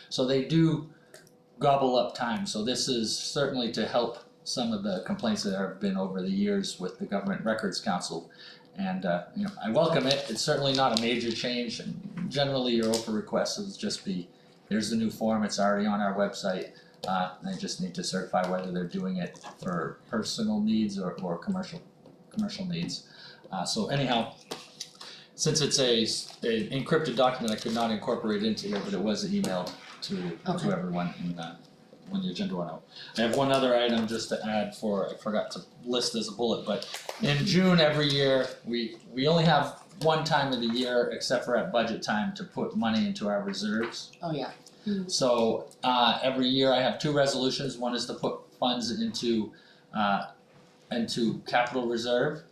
So they do gobble up time, so this is certainly to help some of the complaints that have been over the years with the Government Records Council. And I welcome it. It's certainly not a major change, and generally your Oprah request will just be, here's the new form, it's already on our website. They just need to certify whether they're doing it for personal needs or commercial needs. So anyhow, since it's an encrypted document, I could not incorporate it into here, but it was emailed to everyone when the agenda went out. I have one other item just to add I forgot to list as a bullet, but in June every year, we only have one time of the year, except for at budget time, to put money into our reserves. Oh, yeah. So every year I have two resolutions. One is to put funds into capital reserve,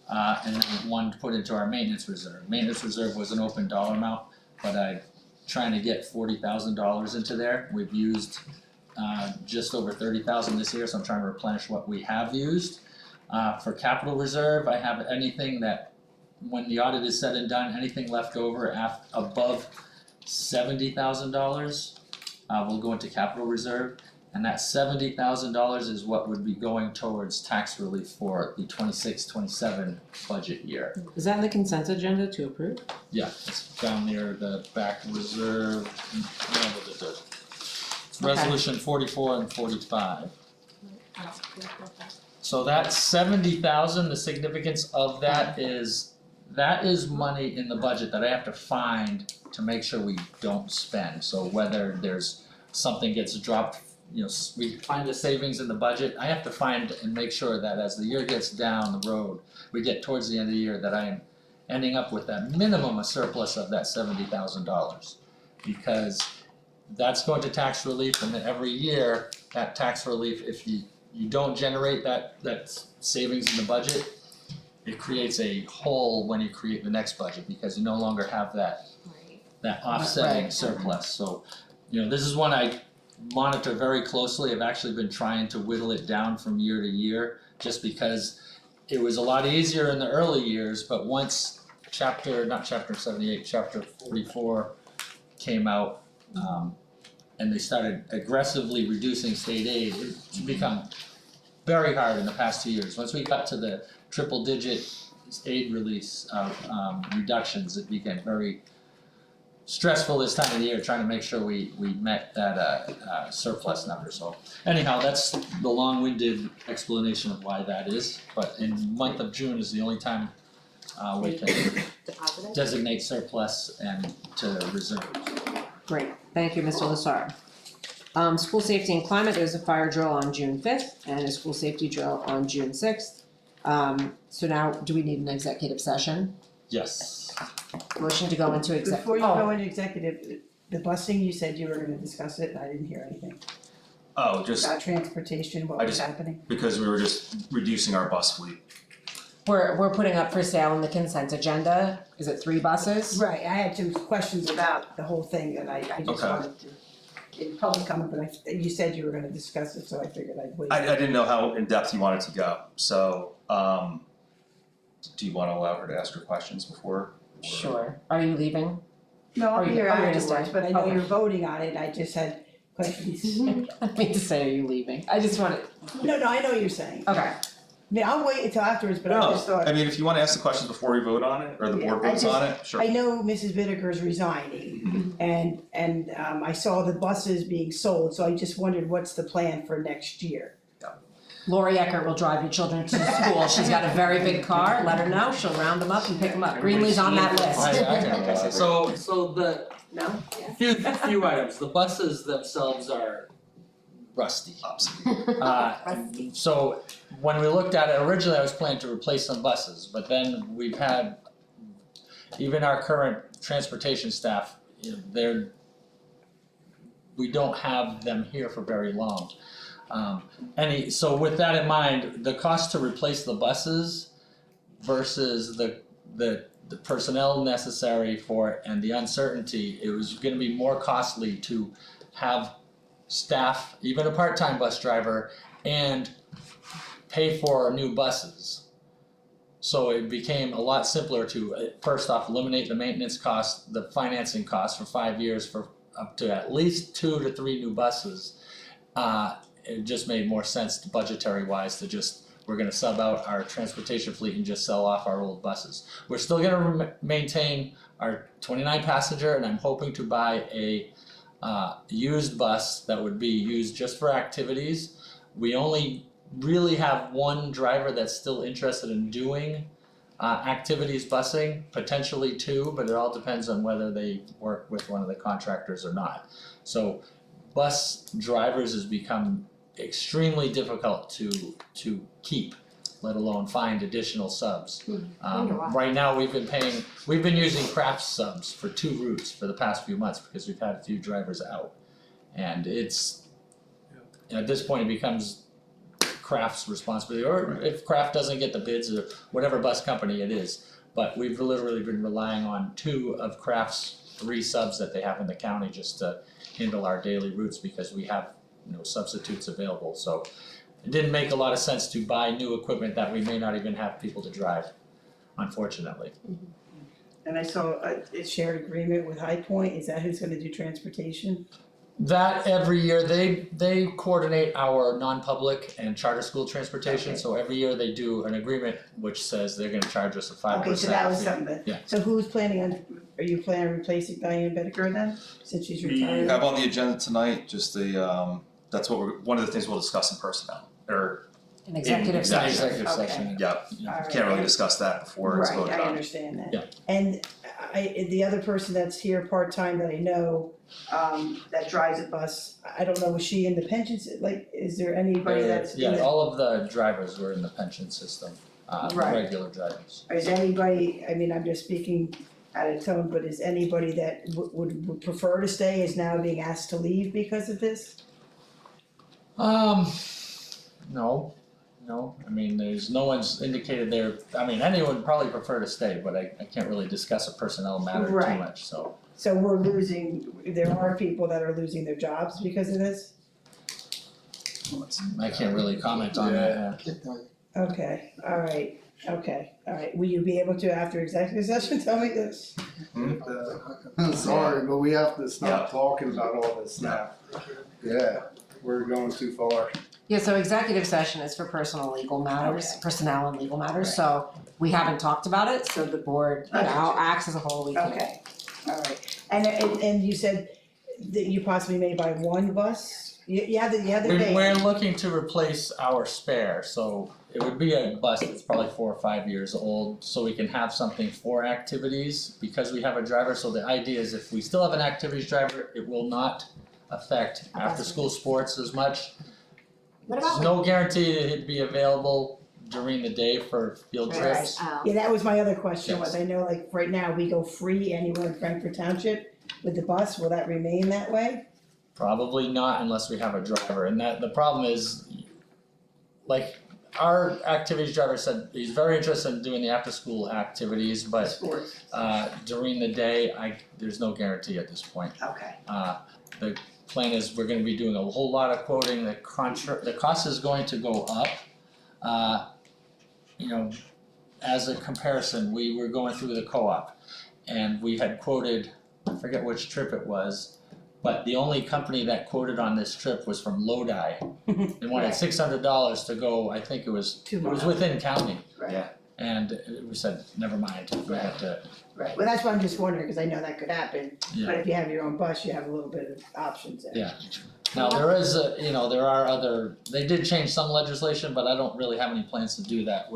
and then one to put into our maintenance reserve. Maintenance reserve was an open dollar amount, but I'm trying to get $40,000 into there. We've used just over $30,000 this year, so I'm trying to replenish what we have used. For capital reserve, I have anything that, when the audit is said and done, anything left over above $70,000 will go into capital reserve, and that $70,000 is what would be going towards tax relief for the 26-27 budget year. Is that in the consent agenda to approve? Yeah, it's down near the back reserve. It's resolution 44 and 45. So that 70,000, the significance of that is money in the budget that I have to find to make sure we don't spend. So whether there's something gets dropped, we find the savings in the budget, I have to find and make sure that as the year gets down the road, we get towards the end of the year, that I am ending up with that minimum a surplus of that $70,000. Because that's going to tax relief, and then every year, that tax relief, if you don't generate that savings in the budget, it creates a hole when you create the next budget, because you no longer have that offsetting surplus. So, this is one I monitor very closely. I've actually been trying to whittle it down from year to year, just because it was a lot easier in the early years, but once chapter 44 came out, and they started aggressively reducing state aid, it's become very hard in the past 2 years. Once we got to the triple-digit aid release reductions, it became very stressful this time of the year, trying to make sure we met that surplus number, so. Anyhow, that's the long-winded explanation of why that is, but in month of June is the only time we can Deposited? designate surplus and to reserve. Great, thank you, Mr. Lasar. School safety and climate, there's a fire drill on June 5th and a school safety drill on June 6th. So now, do we need an executive session? Yes. Motion to go into exec. Before you go into executive, the busing, you said you were gonna discuss it, and I didn't hear anything Oh, just about transportation, what I was just- happening. because we were just reducing our bus fleet. We're putting up for sale in the consent agenda, is it 3 buses? Right, I had some questions about the whole thing, and I just Okay. wanted to, in public comment, but you said you were gonna discuss it, so I figured I'd wait. I didn't know how in-depth you wanted to go, so, do you wanna allow her to ask her questions before? or- Sure, are you leaving? No, I'll Are be you- here are you gonna afterwards, stay? but I know Okay. you're voting on it, I just had questions. I mean to say, are you leaving? I just wanted, No, I know what you're saying. okay, I mean, I'll wait until afterwards, but I No, just thought, I mean, if you wanna ask the questions before we vote on it, or the Yeah, board I votes just- on it, sure. I know Mrs. Whitaker's resigning, and I saw the buses being sold, so I just wondered what's the plan for next year? Lori Eckert will drive your children to school, she's got a very big car, let her know, she'll round them up and pick them up, Greenlee's on that list. I can elaborate. So the No? few items, the buses themselves are Rusty. Obsolete. So when we looked at it, originally I was planning to replace some buses, but then we've had, even our current transportation staff, you know, we don't have them here for very long. So with that in mind, the cost to replace the buses versus the personnel necessary for it and the uncertainty, it was gonna be more costly to have staff, even a part-time bus driver, and pay for new buses. So it became a lot simpler to, first off, eliminate the maintenance cost, the financing cost for 5 years for up to at least 2 to 3 new buses. It just made more sense budgetary wise to just, we're gonna sub out our transportation fleet and just sell off our old buses. We're still gonna maintain our 29 passenger, and I'm hoping to buy a used bus that would be used just for activities. We only really have one driver that's still interested in doing activities busing, potentially 2, but it all depends on whether they work with one of the contractors or not. So bus drivers has become extremely difficult to keep, let alone find additional subs. Right now, we've been using craft subs for 2 routes for the past few months because we've had a few drivers out. And it's, at this point, it becomes Craft's responsibility, or if Craft doesn't get the bids or whatever bus company it is. But we've literally been relying on 2 of Craft's 3 subs that they have in the county just to handle our daily routes because we have no substitutes available. So it didn't make a lot of sense to buy new equipment that we may not even have people to drive, unfortunately. And I saw a shared agreement with High Point, is that who's gonna do transportation? That every year, they coordinate our non-public and charter school transportation, Okay. so every year they do an agreement which says they're gonna charge us a 5% Okay, so that was fee. something that, Yeah. so who's planning on, are you planning on replacing Diane Whitaker then, since she's We retired? have on the agenda tonight, just that's what one of the things we'll discuss in personnel, or, an executive Exactly. session. Executive Okay. session. yeah, Alright. can't really discuss that before it's voted Right, I on. understand that. Yeah. And the other person that's here part-time that I know, that drives a bus, I don't know, was she in the pensions, like, is there anybody that's in Yeah, the? all of the drivers were in the pension system, Right. regular drivers. Is anybody, I mean, I'm just speaking out of tone, but is anybody that would prefer to stay is now being asked to leave because of this? No, I mean, no one's indicated anyone would probably prefer to stay, but I can't really discuss a personnel matter too Right. much, so. So we're losing, there are people that are losing their jobs because of this? I can't really comment on that. Can't tell you. Okay, alright, will you be able to, after executive session, tell me this? I'm sorry, but we have to stop talking about all this now. Yeah, we're going too far. Yeah, so executive session is for personnel and legal matters, so we haven't talked about it, so the board, acts as a whole, we can. Okay, alright, And you said that you possibly may buy one bus? You had the day. We're looking to replace our spare, so it would be a bus that's probably 4 or 5 years old, so we can have something for activities, because we have a driver, so the idea is if we still have an activities driver, it will not affect after-school sports as much. What There's about no guarantee that it'd be available during the day for field trips. Yeah, that was my other question, Yes. was I know like right now, we go free anywhere in Frankfurt Township with the bus, will that remain that way? Probably not unless we have a driver, and that, the problem is, like, our activities driver said he's very interested in doing the after-school activities, but Sports, during the day, there's no guarantee at this point. okay. The plan is we're gonna be doing a whole lot of quoting, the cost is going to go up. You know, as a comparison, we were going through the co-op and we had quoted, I forget which trip it was, but the only company that quoted on this trip was from Lodi. They wanted $600 to go, I think it was within county. Right. Yeah. And we said, never mind, we have to, Right, well, that's why I'm just wondering, cause I know that could happen, yeah. but if you have your own bus, you have a little bit of options there. Yeah. Now, there is there are other, they did change some legislation, but I don't really have any plans to do that,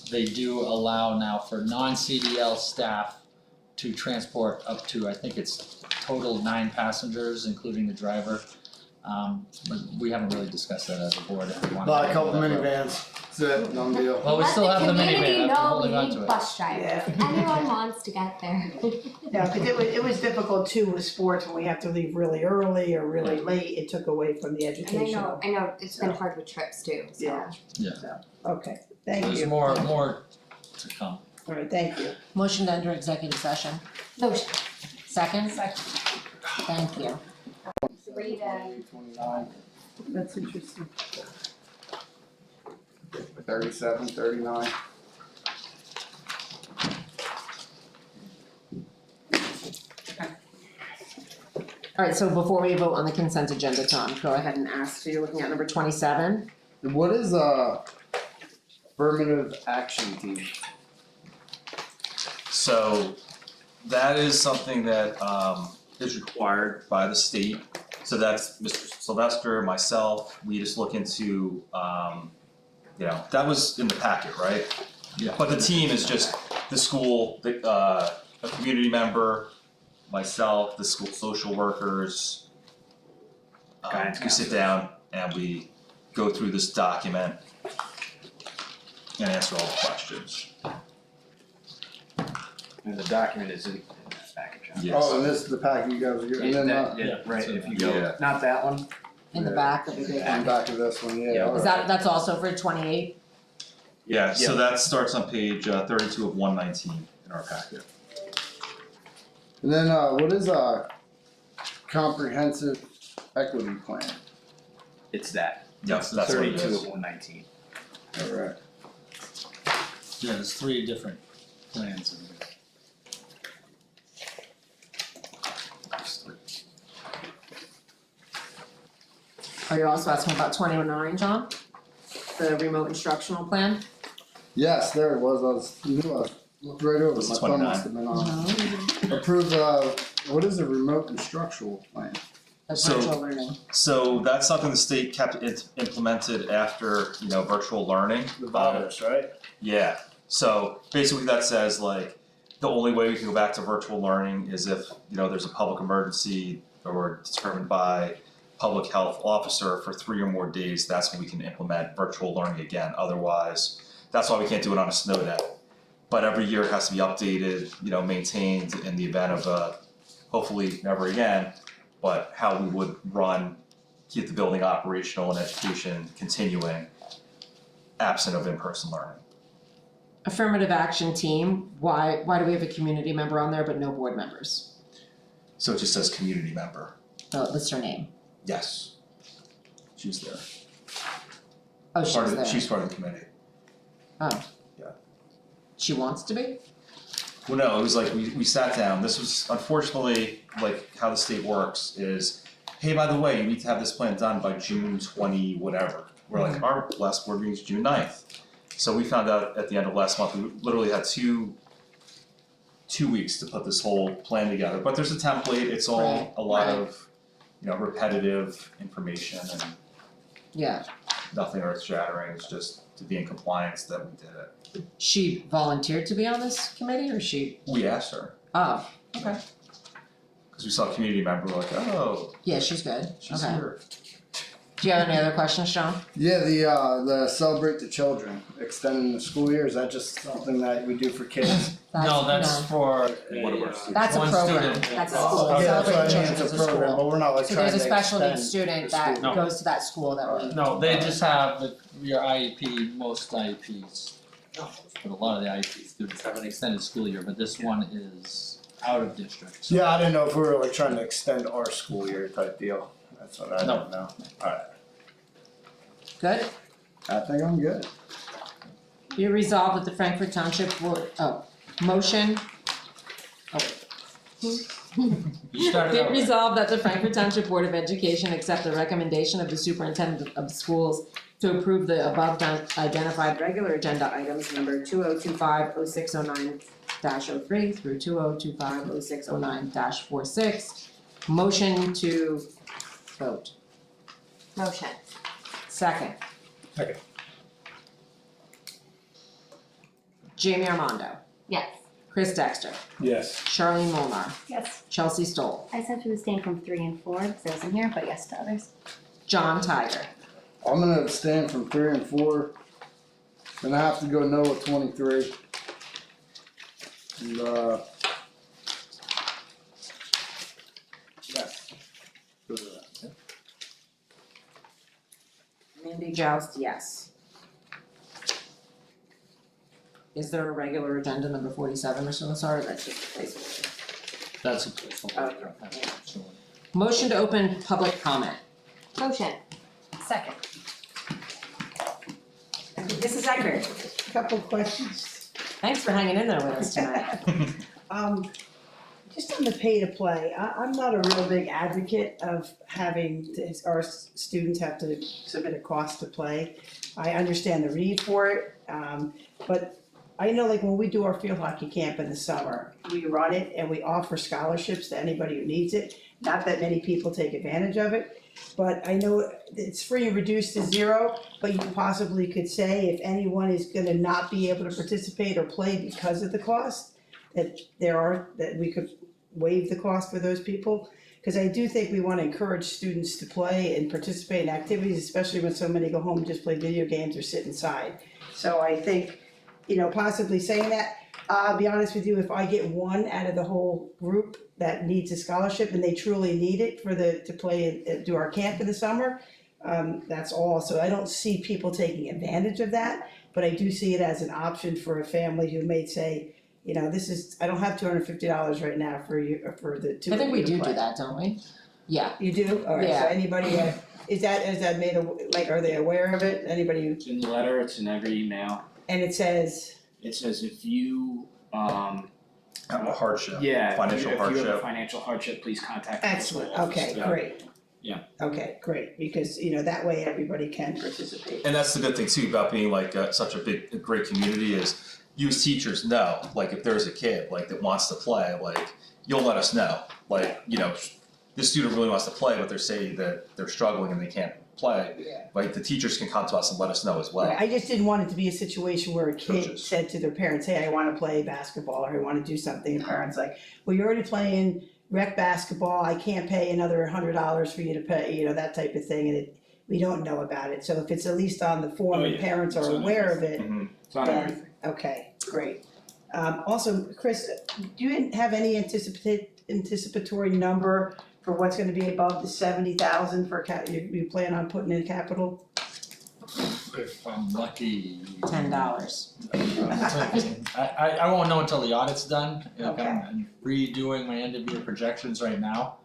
they do allow now for non-CDL staff to transport up to, I think it's total 9 passengers, including the driver. But we haven't really discussed that as a board, if we want to. Buy a couple minivans, that's it, done deal. Well, we still have the minivan, I'm holding on to Let the community know we need it. bus drivers, Yeah. if anyone wants to get there. No, cause it was difficult too with sports, when we have to leave really early or really late, it took away from the And educational. I know it's been hard with trips too, so. Yeah. Okay, thank you. There's more to come. Alright, thank you. Motion to enter executive session. Motion. Second? Thank you. 29, That's interesting. 37, 39. Alright, so before we vote on the consent agenda, Tom, go ahead and ask, so you're looking at number 27? What is affirmative action team? So that is something that is required by the state. So that's Mr. Sylvester, myself, we just look into, that was in the packet, right? Yeah. But the team is just the school, a community member, myself, the school social workers. We sit down and we go through this document and answer all the questions. And the document is in that package. Huh? Yes. Oh, and this is the packet you guys are getting, and then Yeah, right, so- if you go, Yeah. not that one, In the back of the big on one. back of this one, yeah, Yeah. Is alright. that's also for 28? Yeah, so Yeah. that starts on page 32 of 119 in our packet. And then what is a comprehensive equity plan? it's that. Yes, It's that's what it 32 is. of 119. Alright. Yeah, there's 3 different plans in there. Are you also asking about 29, John? The remote instructional plan? Yes, there it was, I looked right over, This my is thumb 29. must have been on. Approve what is a remote instructional plan? Of So- virtual learning. So that's something the state kept implemented after, virtual learning. The virus, right? Yeah, so basically that says like, the only way we can go back to virtual learning is if, there's a public emergency or determined by public health officer for 3 or more days, that's when we can implement virtual learning again, otherwise, that's why we can't do it on a snow day. But every year it has to be updated, maintained in the event of hopefully never again, but how we would keep the building operational and education continuing absent of in-person learning. Affirmative action team, why do we have a community member on there but no board members? So it just says community member. Oh, it lists her name. Yes. She's there. Oh, she's Part of there. she's part of the committee. Oh. Yeah. She wants to be? Well, no, it was like we sat down. This was unfortunately like how the state works is, hey, by the way, you need to have this plan done by June 20 whatever. We're like, our last board meeting is June 9th. So we found out at the end of last month, we literally had 2 2 weeks to put this whole plan together, but there's a template, it's all Right, a lot right. of, repetitive information and Yeah, nothing earth shattering, it's just to be in compliance that we did it. she volunteered to be on this committee or she, We asked her, oh, okay, cause we saw a community member, we're like, oh, yeah, she's good, she's okay. here. Do you have any other questions, Sean? Yeah, the Celebrate the Children, extending the school year, is that just something that we do for kids? No, that's for One of our a, students. That's a one program, student. that's a Oh, school, okay. Yeah, that's what I Celebrate mean, Children it's is a a program, school. but we're not like So trying there's to a special needs extend student the that school. goes to that school that we. No, they just have your IEP, most IEPs, but a lot of the IEP students have an extended school year, but this one is out of district, so. Yeah, I didn't know if we were like trying to extend our school year type deal, that's what I No. don't know. Alright, Good? I think I'm good. Be it resolved that the Frankfurt Township Board, motion. You started Be out it right. resolved that the Frankfurt Township Board of Education accept the recommendation of the superintendent of schools to approve the above identified regular agenda items number 2025-0609-03 through 2025-0609-46. Motion to vote. Motion. Second. Second. Jamie Armando, Yes. Chris Dexter, Yes. Charlene Molnar, Yes. Chelsea Stoll, I just have to abstain from 3 and 4 because I wasn't here, but yes to others. John Tiger. I'm gonna abstain from 3 and 4. Gonna have to go no with 23. And yes. Go to that. Mindy Joust, yes. Is there a regular agenda number 47, Mr. Lassard, that's just a placeholder? That's a placeholder. Okay. Motion to open public comment. Motion. Second. Mrs. Eckert, Couple questions. thanks for hanging in there with us tonight. Just on the pay to play, I'm not a real big advocate of having our students have to submit a cost to play. I understand the need for it, but I know like when we do our field hockey camp in the summer, we run it and we offer scholarships to anybody who needs it. Not that many people take advantage of it, but I know it's free and reduced to zero, but you possibly could say if anyone is gonna not be able to participate or play because of the cost, that we could waive the cost for those people. Cause I do think we wanna encourage students to play and participate in activities, especially when so many go home and just play video games or sit inside. So I think, possibly saying that, I'll be honest with you, if I get one out of the whole group that needs a scholarship and they truly need it to play and do our camp in the summer, that's all. So I don't see people taking advantage of that, but I do see it as an option for a family who may say, I don't have $250 right now for the two I of think we you to do play. that, don't we? Yeah, You do? Alright, Yeah. so anybody, is that made, are they aware of it? Anybody, It's in the letter, it's in every email. and it says, It says if you, Have a hardship, yeah, financial if you have a hardship. financial hardship, please contact the excellent, local office. okay, Yeah. great. Yeah. Okay, great, because, that way everybody can participate. And that's the good thing too about being like such a great community is you as teachers know, like if there's a kid like that wants to play, like you'll let us know. Like, this student really wants to play, but they're saying that they're struggling and they can't play. Yeah. Like the teachers can come to us and let us know as well. Right, I just didn't want it to be a situation where a kid Coaches. said to their parents, hey, I wanna play basketball, or I wanna do something, and parents like, well, you're already playing rec basketball, I can't pay another $100 for you to pay, that type of thing, and we don't know about it, so if it's at least on the form Oh, and yeah. parents are It's on aware of it, Mhm. It's on then, everything. okay, great. Also, Chris, do you have any anticipatory number for what's gonna be above the 70,000 for you plan on putting in capital? If I'm lucky. $10. I won't know until the audit's done, Okay. I'm redoing my end of year projections right now.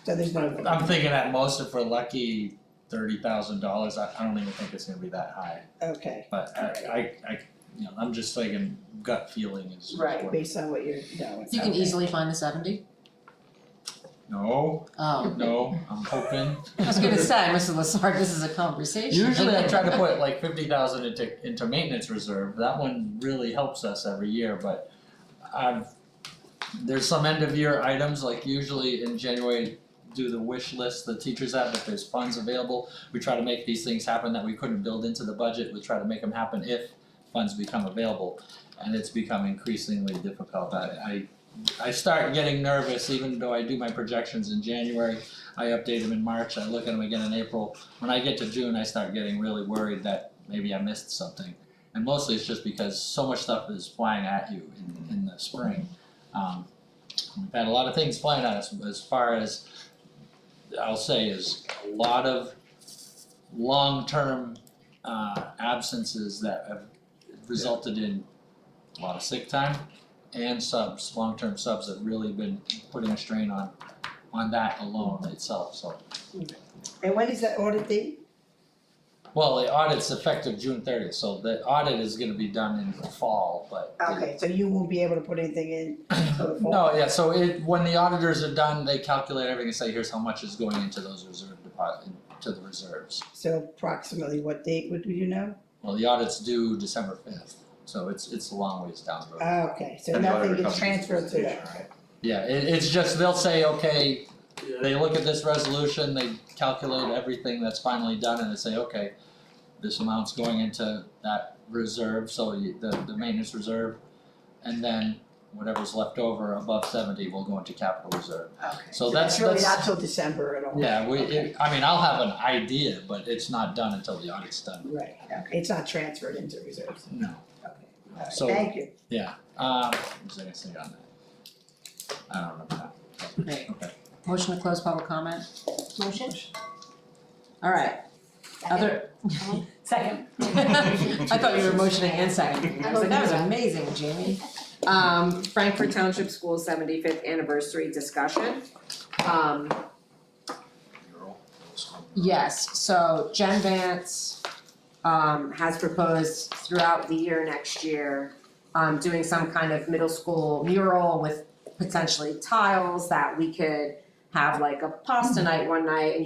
So there's no. I'm thinking at most if we're lucky, $30,000, I don't even think it's gonna be that high, Okay, but I I'm just thinking gut feeling is. right, based on what you're knowing. You can Okay. easily find the 70? No, Oh, I'm hoping. I was gonna say, Mr. Lassard, this is a conversation. Usually I try to put like 50,000 into maintenance reserve, that one really helps us every year, but there's some end of year items, like usually in January, do the wish list the teachers have, if there's funds available. We try to make these things happen that we couldn't build into the budget, we try to make them happen if funds become available. And it's become increasingly difficult. I start getting nervous, even though I do my projections in January, I update them in March, I look at them again in April. When I get to June, I start getting really worried that maybe I missed something. And mostly it's just because so much stuff is flying at you in the spring. We've had a lot of things flying at us, as far as, I'll say, is a lot of long-term absences that have resulted in a lot of sick time and subs, long-term subs have really been putting a strain on that alone itself, so. And when is that audit date? Well, the audit's effective June 30th, so the audit is gonna be done in the fall, but. Okay, so you won't be able to put anything in for the fall? No, yeah, so when the auditors are done, they calculate everything and say, here's how much is going into those reserve deposit, to the reserves. So approximately what date would you know? Well, the audit's due December 5th, so it's a long ways down the road. Okay, so And the nothing auditor gets comes to transferred to presentation, that. right? Yeah, it's just, they'll say, okay, they look at this resolution, they calculate everything that's finally done, and they say, okay, this amount's going into that reserve, so the maintenance reserve, and then whatever's left over above 70 will go into capital reserve. Okay. So that's really not till December at all? Yeah, Okay. I mean, I'll have an idea, but it's not done until the audit's done. Right, okay, it's not transferred into reserves, No. okay, all right, So- thank you. Yeah, what was I gonna say on that? I don't remember that. Great. Okay. Motion to close public comment? Motion? Alright, other. Second. I thought you were motioning and seconding, I was like, that was amazing, Jamie. Frankfurt Township School's 75th anniversary discussion. Yes, so Jen Vance has proposed throughout the year next year, doing some kind of middle school mural with potentially tiles that we could have like a pasta night one night and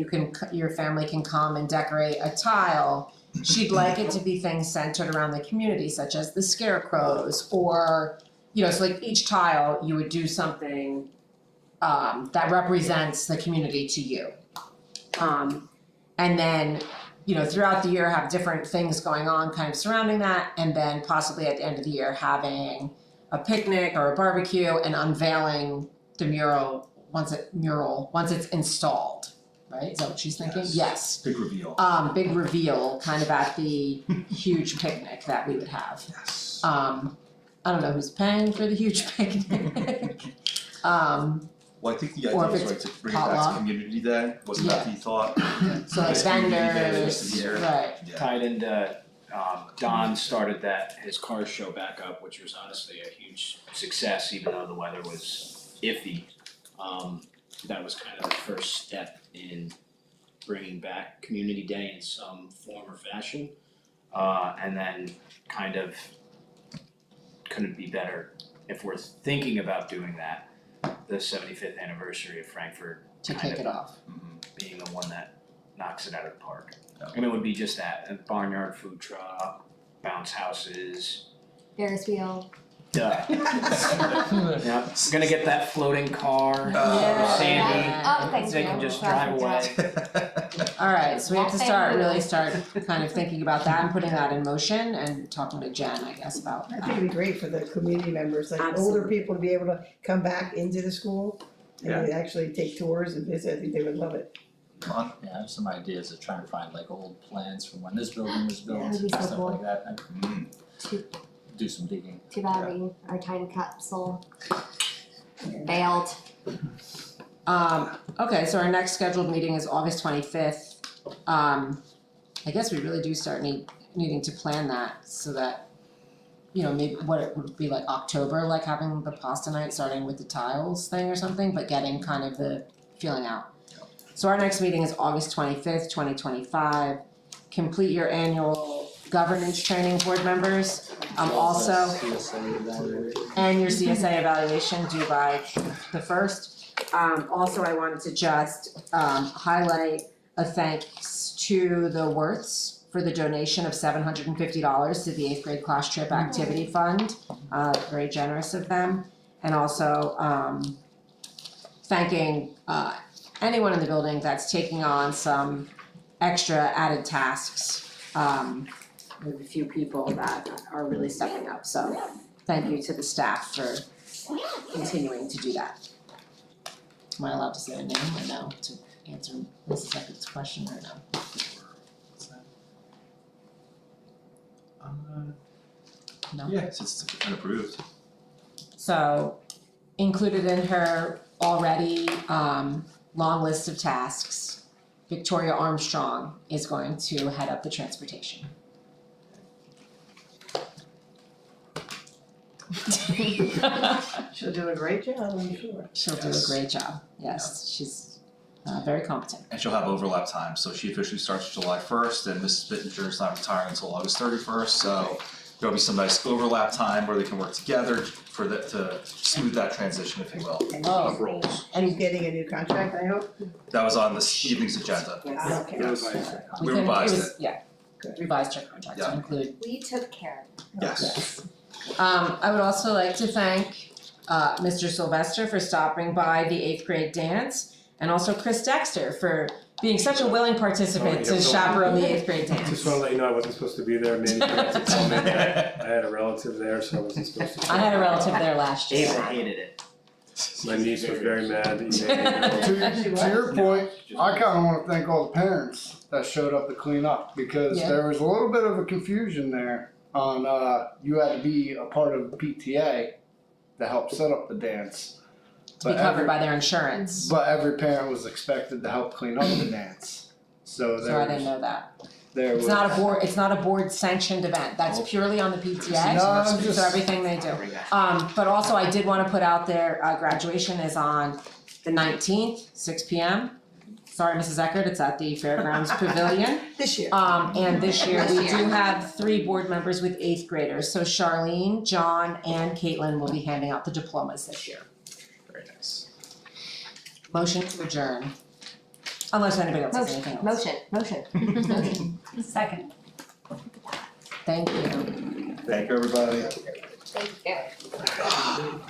your family can come and decorate a tile. She'd like it to be things centered around the community, such as the scarecrows, or, so like each tile, you would do something that represents the community to you. And then, throughout the year, have different things going on kind of surrounding that, and then possibly at the end of the year, having a picnic or a barbecue and unveiling the mural once it's installed, right? Is that what she's thinking? Yes. Big reveal. Big reveal, kind of at the huge picnic that we would have. Yes. I don't know who's paying for the huge picnic. Well, I think the Or idea if was it's right to bring it back potluck. to community day, wasn't that the thought? So like Nice community day the rest of vendors, the year. right, Yeah. Tied into, Don started his car show back up, which was honestly a huge success, even though the weather was iffy. That was kind of the first step in bringing back community day in some form or fashion. And then kind of couldn't be better if we're thinking about doing that, the 75th anniversary of Frankfurt to kind kick of it off. being the one that knocks it out of the park. Yeah. And it would be just that, a barnyard food truck, bounce houses. Ferris wheel. Yeah, gonna get that floating car, Yeah. Sandy, Oh, thank they you. can just Glad drive we away. Alright, so we have to That really family. start kind of thinking about that and putting that in motion and talking to Jen, I guess, about I that. think it'd be great for the community members, like older Absolutely. people to be able to come back into the school and actually take tours and visit, I think they would love it. Come on. Yeah, I have some ideas of trying to find like old plans from when this building was built Yeah, and that'd be so stuff cool. like that. Too, Do some digging. too bad our time capsule failed. Okay, so our next scheduled meeting is August 25th. I guess we really do start needing to plan that so that, maybe what it would be like October, like having the pasta night, starting with the tiles thing or something, but getting kind of the feeling out. So our next meeting is August 25th, 2025. Complete your annual governance training, board members. Also, CSA evaluation. and your CSA evaluation due by the 1st. Also, I wanted to just highlight a thanks to the Worths for the donation of $750 to the 8th grade class trip activity fund. Very generous of them. And also thanking anyone in the building that's taking on some extra added tasks. We have a few people that are really stepping up, so thank you to the staff for continuing to do that. Am I allowed to say a name or no, to answer Mrs. Eckert's question or no? No? Yeah, it's been approved. So, included in her already long list of tasks, Victoria Armstrong is going to head up the transportation. She'll do a great job, I'm sure. She'll do a great job, yes, she's very competent. And she'll have overlap time, so she officially starts July 1st, and Mrs. Bittinger is not retiring until August 31st, so there'll be some nice overlap time where they can work together for that, to smooth that transition, if you will. Oh, And he's getting a new contract, I hope? That was on this evening's agenda. Okay. We revised it. Yeah, revised her contract to Yeah. include. We took care of it. Yes. I would also like to thank Mr. Sylvester for stopping by the 8th grade dance, and also Chris Dexter for being such a willing participant to chaperone the 8th grade dance. Just wanna let you know I wasn't supposed to be there, Mandy forgot to tell me. I had a relative there, so I wasn't supposed to. I had a relative there last year. David hated it. My niece was very mad that you made me go. To your point, I kinda wanna thank all the parents that showed up to clean up, because Yeah. there was a little bit of a confusion there on, you had to be a part of PTA to help set up the dance. To be But covered every- by their insurance, But every parent was expected to help clean up the dance, so so I there didn't was, know that. there was. It's not a board sanctioned event, that's purely on the PTA, No, I'm so just- everything they do. But also I did wanna put out there, graduation is on the 19th, 6 p.m. Sorry, Mrs. Eckert, it's at the Fairgrounds Pavilion. This year. And this year, This we year. do have 3 board members with 8th graders, so Charlene, John, and Caitlin will be handing out the diplomas this year. Very nice. Motion to adjourn. Unless anybody else has anything else. Motion. Second. Thank you. Thank you, everybody. Thank you.